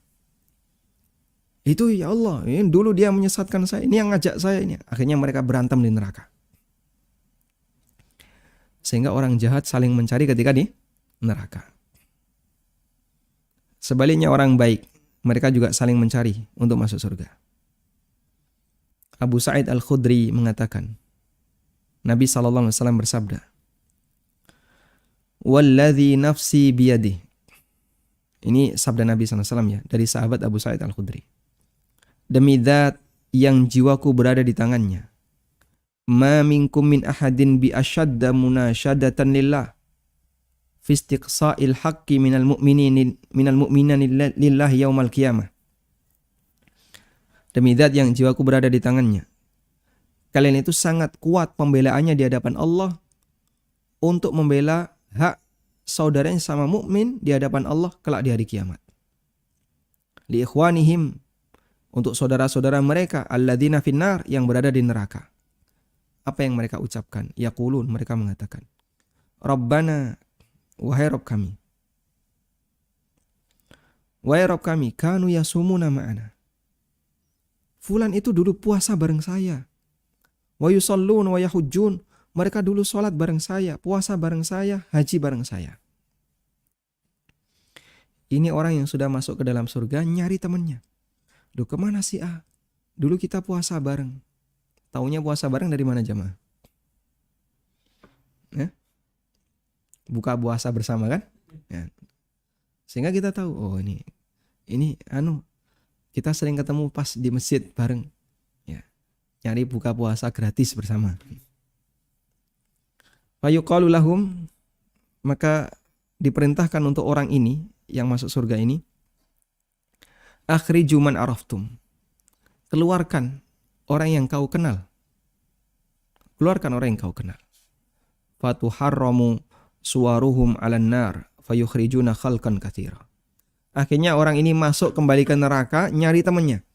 Speaker 2: Itu ya Allah, ini dulu dia menyesatkan saya, ini yang ngajak saya ini. Akhirnya mereka berantem di neraka. Sehingga orang jahat saling mencari ketika di neraka. Sebaliknya orang baik, mereka juga saling mencari untuk masuk surga. Abu Sa'id Al-Khudri mengatakan, Nabi SAW bersabda, "Walladzi nafsi biyadih." Ini sabda Nabi SAW ya, dari sahabat Abu Sa'id Al-Khudri. Demi zat yang jiwaku berada di tangannya. Ma minkum min ahadin bi asyadda munasyadatan lillah fi istiqsa'il haqqi minal mu'minin lillahi yaumal qiyamah. Demi zat yang jiwaku berada di tangannya. Kalian itu sangat kuat pembelaannya di hadapan Allah untuk membela hak saudaranya sama mukmin di hadapan Allah kelak di hari kiamat. Li ikhwanihim, untuk saudara-saudara mereka alladzina finnar, yang berada di neraka. Apa yang mereka ucapkan? Yaqulun, mereka mengatakan, Rabbana, wahai Rabb kami. Wahai Rabb kami, kanu yasumuna ma'ana. Fulan itu dulu puasa bareng saya. Wa yusallun wa yahujjun. Mereka dulu sholat bareng saya, puasa bareng saya, haji bareng saya. Ini orang yang sudah masuk ke dalam surga nyari temannya. Duh, kemana si A? Dulu kita puasa bareng. Taunya puasa bareng dari mana jamaah? Buka puasa bersama kan? Ya. Sehingga kita tahu, oh ini kita sering ketemu pas di masjid bareng. Ya. Nyari buka puasa gratis bersama. Fayuqalu lahum, maka diperintahkan untuk orang ini yang masuk surga ini, akhriju man araftum. Keluarkan orang yang kau kenal. Keluarkan orang yang kau kenal. Fatuharramu suwaruhum 'alan nar fayukhrijuna khalqan katsira. Akhirnya orang ini masuk kembali ke neraka nyari temannya.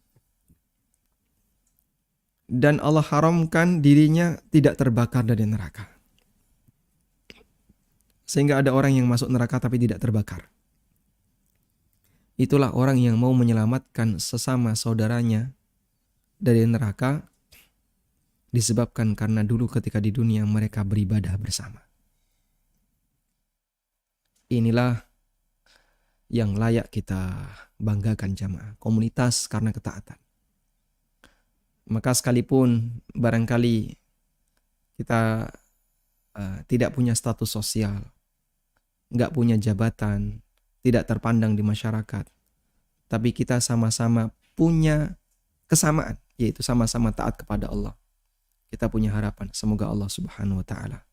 Speaker 2: Dan Allah haramkan dirinya tidak terbakar dari neraka. Sehingga ada orang yang masuk neraka tapi tidak terbakar. Itulah orang yang mau menyelamatkan sesama saudaranya dari neraka disebabkan karena dulu ketika di dunia mereka beribadah bersama. Inilah yang layak kita banggakan jamaah, komunitas karena ketaatan. Maka sekalipun barangkali kita tidak punya status sosial, nggak punya jabatan, tidak terpandang di masyarakat, tapi kita sama-sama punya kesamaan, yaitu sama-sama taat kepada Allah. Kita punya harapan, semoga Allah Subhanahu wa Ta'ala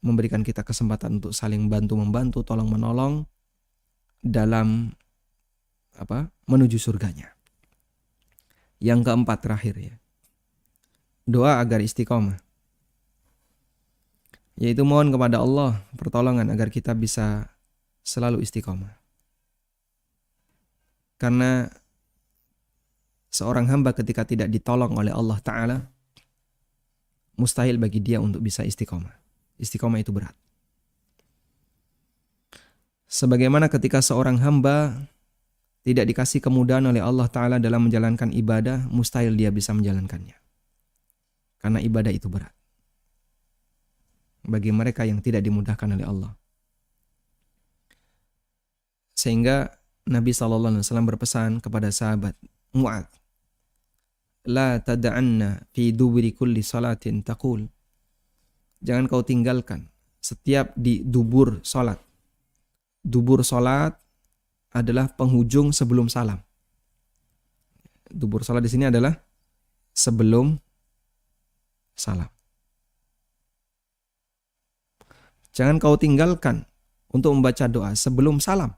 Speaker 2: memberikan kita kesempatan untuk saling bantu-membantu, tolong-menolong dalam menuju surganya. Yang keempat terakhir ya, doa agar istiqomah, yaitu mohon kepada Allah pertolongan agar kita bisa selalu istiqomah. Karena seorang hamba ketika tidak ditolong oleh Allah Ta'ala, mustahil bagi dia untuk bisa istiqomah. Istiqomah itu berat. Sebagaimana ketika seorang hamba tidak dikasih kemudahan oleh Allah Ta'ala dalam menjalankan ibadah, mustahil dia bisa menjalankannya. Karena ibadah itu berat bagi mereka yang tidak dimudahkan oleh Allah. Sehingga Nabi SAW berpesan kepada sahabat Mu'adz, la tada'anna fi duburi kulli salatin taqul. Jangan kau tinggalkan setiap di dubur salat. Dubur salat adalah penghujung sebelum salam. Dubur salat di sini adalah sebelum salam. Jangan kau tinggalkan untuk membaca doa sebelum salam.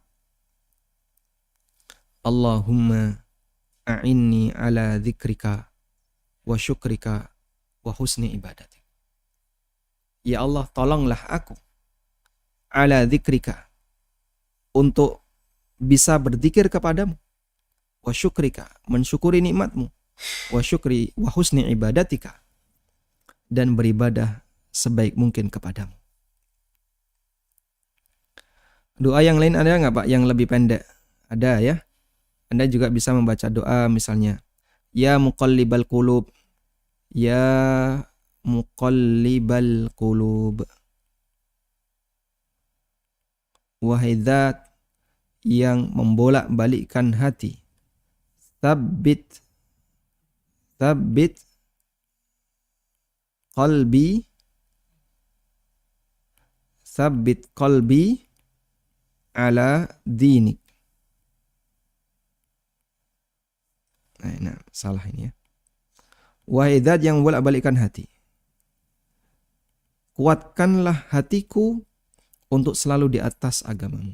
Speaker 2: Allahumma a'inni ala dzikrika wa syukrika wa husni ibadatik. Ya Allah, tolonglah aku ala dzikrika, untuk bisa berzikir kepadamu, wa syukrika, mensyukuri nikmatmu, wa husni ibadatika, dan beribadah sebaik mungkin kepadamu. Doa yang lain ada nggak Pak yang lebih pendek? Ada ya. Anda juga bisa membaca doa misalnya, ya muqallibal qulub, ya muqallibal qulub, wahai zat yang membolak-balikkan hati, tsabbit qalbi ala dinik. Nah, salah ini ya. Wahai zat yang membolak-balikkan hati, kuatkanlah hatiku untuk selalu di atas agamamu.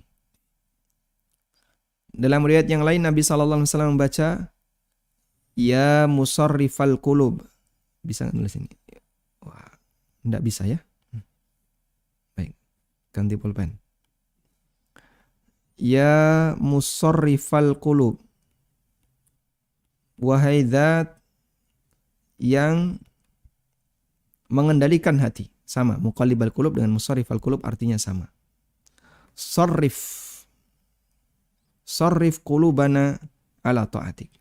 Speaker 2: Dalam riwayat yang lain Nabi SAW membaca, ya musarrifal qulub. Bisa nggak nulis ini? Wah, enggak bisa ya? Baik, ganti pulpen. Ya musarrifal qulub, wahai zat yang mengendalikan hati. Sama, muqallibal qulub dengan musarrifal qulub artinya sama. Sarrif qulubana ala ta'atik.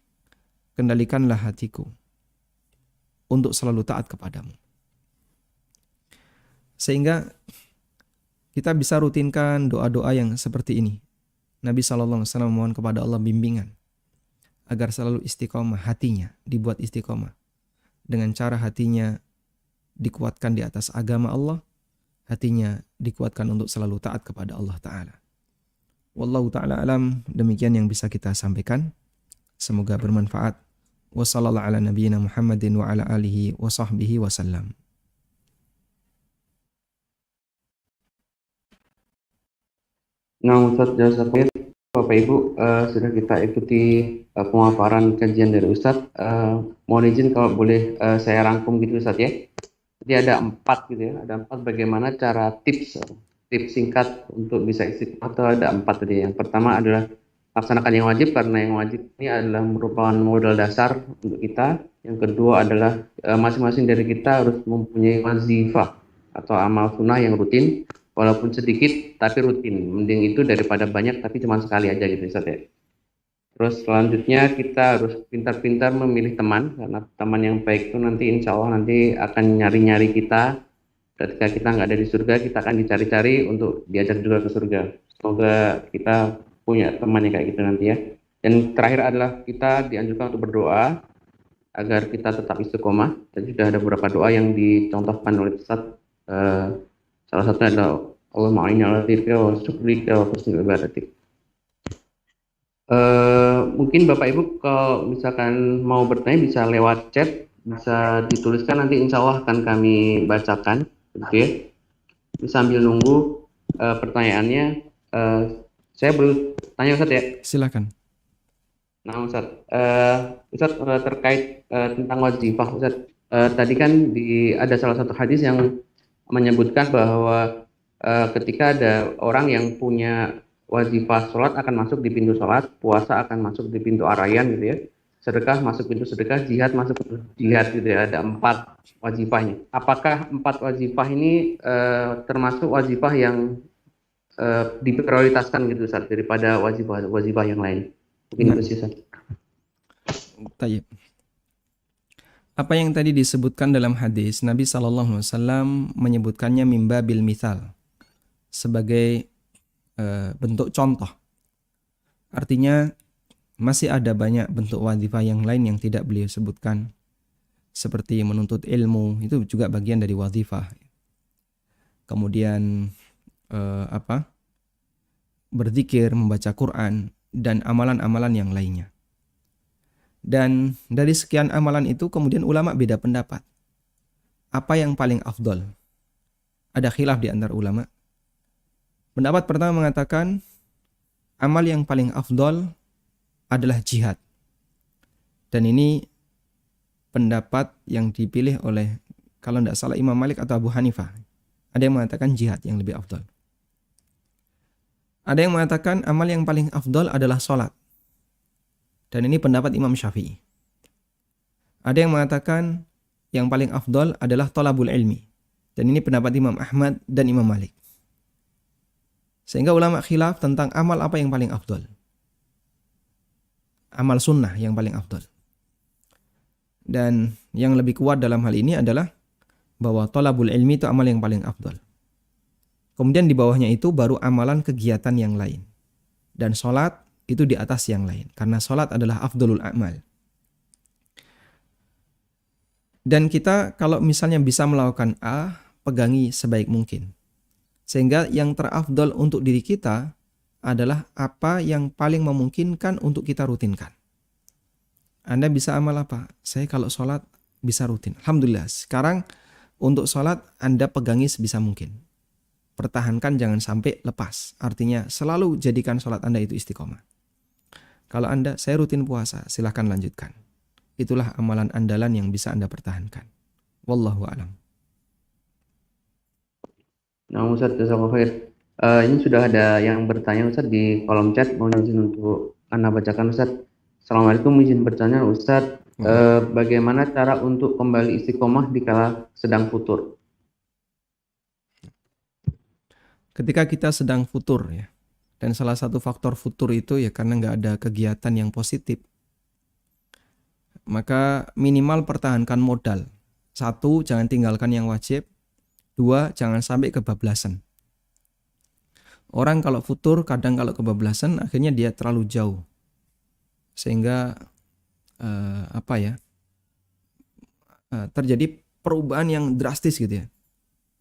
Speaker 2: Kendalikanlah hatiku untuk selalu taat kepadamu. Sehingga kita bisa rutinkan doa-doa yang seperti ini. Nabi SAW memohon kepada Allah bimbingan agar selalu istiqomah hatinya, dibuat istiqomah. Dengan cara hatinya dikuatkan di atas agama Allah, hatinya dikuatkan untuk selalu taat kepada Allah Ta'ala. Wallahu ta'ala alam, demikian yang bisa kita sampaikan. Semoga bermanfaat. Wassallallahu ala nabiyyina Muhammadin wa ala alihi wa sahbihi wasallam.
Speaker 1: Nah, Ustadz Jazakallah, Bapak Ibu, sudah kita ikuti pemaparan kajian dari Ustadz. Mohon izin kalau boleh saya rangkum gitu Ustadz ya. Jadi ada 4 gitu ya, ada 4 bagaimana cara tips singkat untuk bisa istiqomah, atau ada 4 tadi. Yang pertama adalah laksanakan yang wajib, karena yang wajib ini adalah merupakan modal dasar untuk kita. Yang kedua adalah masing-masing dari kita harus mempunyai wazifah atau amal sunnah yang rutin, walaupun sedikit tapi rutin. Mending itu daripada banyak tapi cuma sekali aja gitu Ustaz ya. Terus selanjutnya kita harus pintar-pintar memilih teman, karena teman yang baik itu nanti insya Allah nanti akan nyari-nyari kita. Ketika kita nggak ada di surga, kita akan dicari-cari untuk diajak juga ke surga. Semoga kita punya teman yang kayak gitu nanti ya. Dan terakhir adalah kita dianjurkan untuk berdoa agar kita tetap istiqomah. Dan juga ada beberapa doa yang dicontohkan oleh Ustaz. Salah satunya adalah Allahumma a'inni 'ala dzikrika wa syukrika wa husni ibadatik. Mungkin Bapak Ibu kalau misalkan mau bertanya bisa lewat chat, bisa dituliskan, nanti insya Allah akan kami bacakan. Oke, sambil nunggu pertanyaannya, saya bertanya Ustaz ya.
Speaker 2: Silakan.
Speaker 1: Nah Ustaz, terkait tentang wazifah Ustaz, tadi kan ada salah satu hadis yang menyebutkan bahwa ketika ada orang yang punya wazifah sholat akan masuk di pintu sholat, puasa akan masuk di pintu arayan gitu ya, sedekah masuk pintu sedekah, jihad masuk pintu jihad gitu ya, ada 4 wazifahnya. Apakah 4 wazifah ini termasuk wazifah yang diprioritaskan gitu Ustaz daripada wazifah yang lain? Mungkin itu sih Ustaz.
Speaker 2: Tayyib. Apa yang tadi disebutkan dalam hadis, Nabi SAW menyebutkannya mimba bil mithal, sebagai bentuk contoh. Artinya masih ada banyak bentuk wazifah yang lain yang tidak beliau sebutkan, seperti menuntut ilmu, itu juga bagian dari wazifah. Kemudian berzikir, membaca Quran, dan amalan-amalan yang lainnya. Dan dari sekian amalan itu kemudian ulama beda pendapat. Apa yang paling afdol? Ada khilaf di antara ulama. Pendapat pertama mengatakan amal yang paling afdol adalah jihad. Dan ini pendapat yang dipilih oleh, kalau tidak salah, Imam Malik atau Abu Hanifah. Ada yang mengatakan jihad yang lebih afdol. Ada yang mengatakan amal yang paling afdol adalah sholat. Dan ini pendapat Imam Syafi'i. Ada yang mengatakan yang paling afdol adalah thalabul ilmi. Dan ini pendapat Imam Ahmad dan Imam Malik. Sehingga ulama khilaf tentang amal apa yang paling afdol. Amal sunnah yang paling afdol. Dan yang lebih kuat dalam hal ini adalah bahwa thalabul ilmi itu amal yang paling afdol. Kemudian di bawahnya itu baru amalan kegiatan yang lain. Dan sholat itu di atas yang lain. Karena sholat adalah afdolul amal. Dan kita kalau misalnya bisa melakukan A, pegangi sebaik mungkin. Sehingga yang terafdol untuk diri kita adalah apa yang paling memungkinkan untuk kita rutinkan. Anda bisa amal apa? Saya kalau sholat bisa rutin. Alhamdulillah. Sekarang untuk sholat Anda pegangi sebisa mungkin. Pertahankan, jangan sampai lepas. Artinya selalu jadikan sholat Anda itu istiqomah. Kalau Anda, saya rutin puasa, silahkan lanjutkan. Itulah amalan andalan yang bisa Anda pertahankan. Wallahu a'lam.
Speaker 1: Nah, Ustadz, jazakallahu khair. Ini sudah ada yang bertanya Ustadz di kolom chat, mohon izin untuk Anda bacakan Ustadz. Assalamualaikum, izin bertanya Ustadz, bagaimana cara untuk kembali istiqomah dikala sedang futur?
Speaker 2: Ketika kita sedang futur ya, dan salah satu faktor futur itu ya karena nggak ada kegiatan yang positif, maka minimal pertahankan modal. 1, jangan tinggalkan yang wajib. 2, jangan sampai kebablasan. Orang kalau futur kadang kalau kebablasan akhirnya dia terlalu jauh. Sehingga terjadi perubahan yang drastis gitu ya.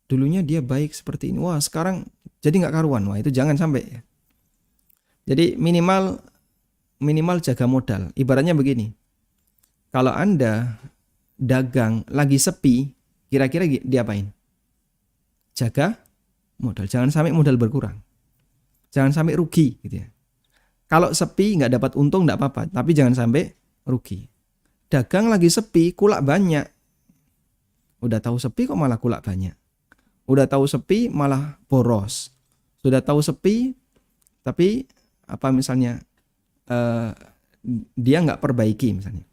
Speaker 2: Dulunya dia baik seperti ini, wah sekarang jadi nggak karuan. Wah itu jangan sampai ya. Jadi minimal jaga modal. Ibaratnya begini, kalau Anda dagang lagi sepi, kira-kira diapain? Jaga modal, jangan sampai modal berkurang, jangan sampai rugi gitu ya. Kalau sepi nggak dapat untung nggak apa-apa, tapi jangan sampai rugi. Dagang lagi sepi, kulak banyak. Udah tahu sepi kok malah kulak banyak. Udah tahu sepi malah boros. Sudah tahu sepi, tapi apa misalnya dia nggak perbaiki misalnya.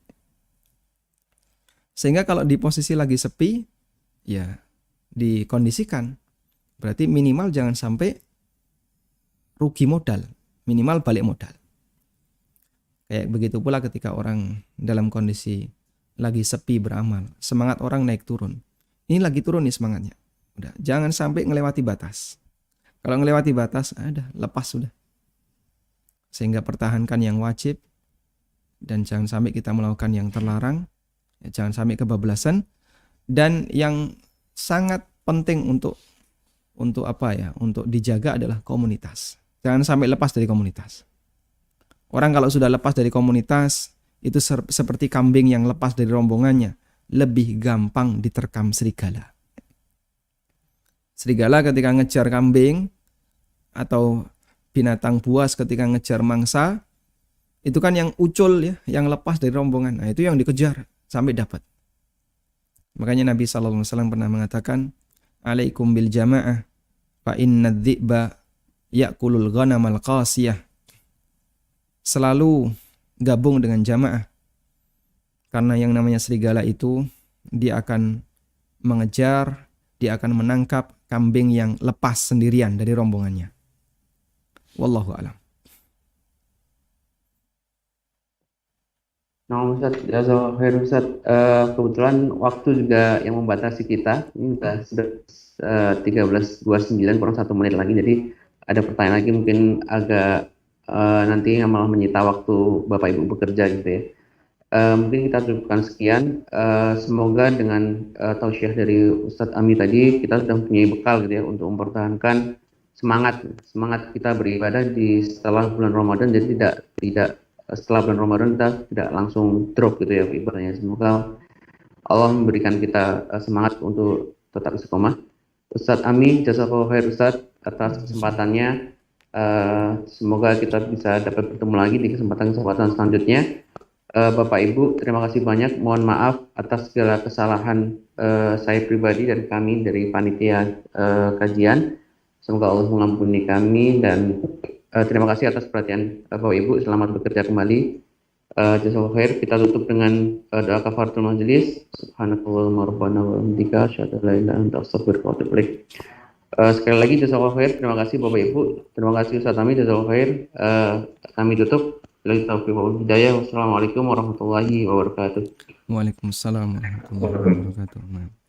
Speaker 2: Sehingga kalau di posisi lagi sepi, ya dikondisikan. Berarti minimal jangan sampai rugi modal, minimal balik modal. Kayak begitu pula ketika orang dalam kondisi lagi sepi beramal, semangat orang naik turun. Ini lagi turun nih semangatnya. Udah, jangan sampai ngelewati batas. Kalau ngelewati batas, lepas sudah. Sehingga pertahankan yang wajib dan jangan sampai kita melakukan yang terlarang. Ya, jangan sampai kebablasan. Dan yang sangat penting untuk dijaga adalah komunitas. Jangan sampai lepas dari komunitas. Orang kalau sudah lepas dari komunitas, itu seperti kambing yang lepas dari rombongannya, lebih gampang diterkam serigala. Serigala ketika ngejar kambing atau binatang buas ketika ngejar mangsa, itu kan yang ucul ya, yang lepas dari rombongan. Nah, itu yang dikejar sampai dapat. Makanya Nabi SAW pernah mengatakan, "Alaikum bil jamaah, fa inna dhi'ba ya'kulul ghanamal qasiyah." Selalu gabung dengan jamaah. Karena yang namanya serigala itu, dia akan mengejar, dia akan menangkap kambing yang lepas sendirian dari rombongannya. Wallahu a'lam.
Speaker 1: Nah, Ustadz, jazakallahu khair Ustadz. Kebetulan waktu juga yang membatasi kita. Ini sudah 13.29, kurang 1 menit lagi. Jadi ada pertanyaan lagi mungkin agak nanti malah menyita waktu Bapak Ibu bekerja gitu ya. Mungkin kita cukupkan sekian. Semoga dengan tausiah dari Ustadz Ami tadi kita sudah mempunyai bekal gitu ya untuk mempertahankan semangat kita beribadah di setelah bulan Ramadan. Jadi tidak setelah bulan Ramadan kita tidak langsung drop gitu ya ibaratnya. Semoga Allah memberikan kita semangat untuk tetap istiqomah. Ustadz Ami, jazakallahu khair Ustadz atas kesempatannya. Semoga kita bisa dapat bertemu lagi di kesempatan-kesempatan selanjutnya. Bapak Ibu, terima kasih banyak. Mohon maaf atas segala kesalahan saya pribadi dan kami dari panitia kajian. Semoga Allah mengampuni kami dan terima kasih atas perhatian Bapak Ibu. Selamat bekerja kembali. Jazakallahu khair. Kita tutup dengan doa kafaratul majelis. Subhanakallahumma rabbana wa bihamdika asyhadu an la ilaha illa anta astaghfiruka wa atubu ilaik. Sekali lagi jazakallahu khair. Terima kasih Bapak Ibu. Terima kasih Ustaz Ami, jazakallahu khair. Kami tutup. Wassalamualaikum warahmatullahi wabarakatuh.
Speaker 2: Waalaikumsalam warahmatullahi wabarakatuh.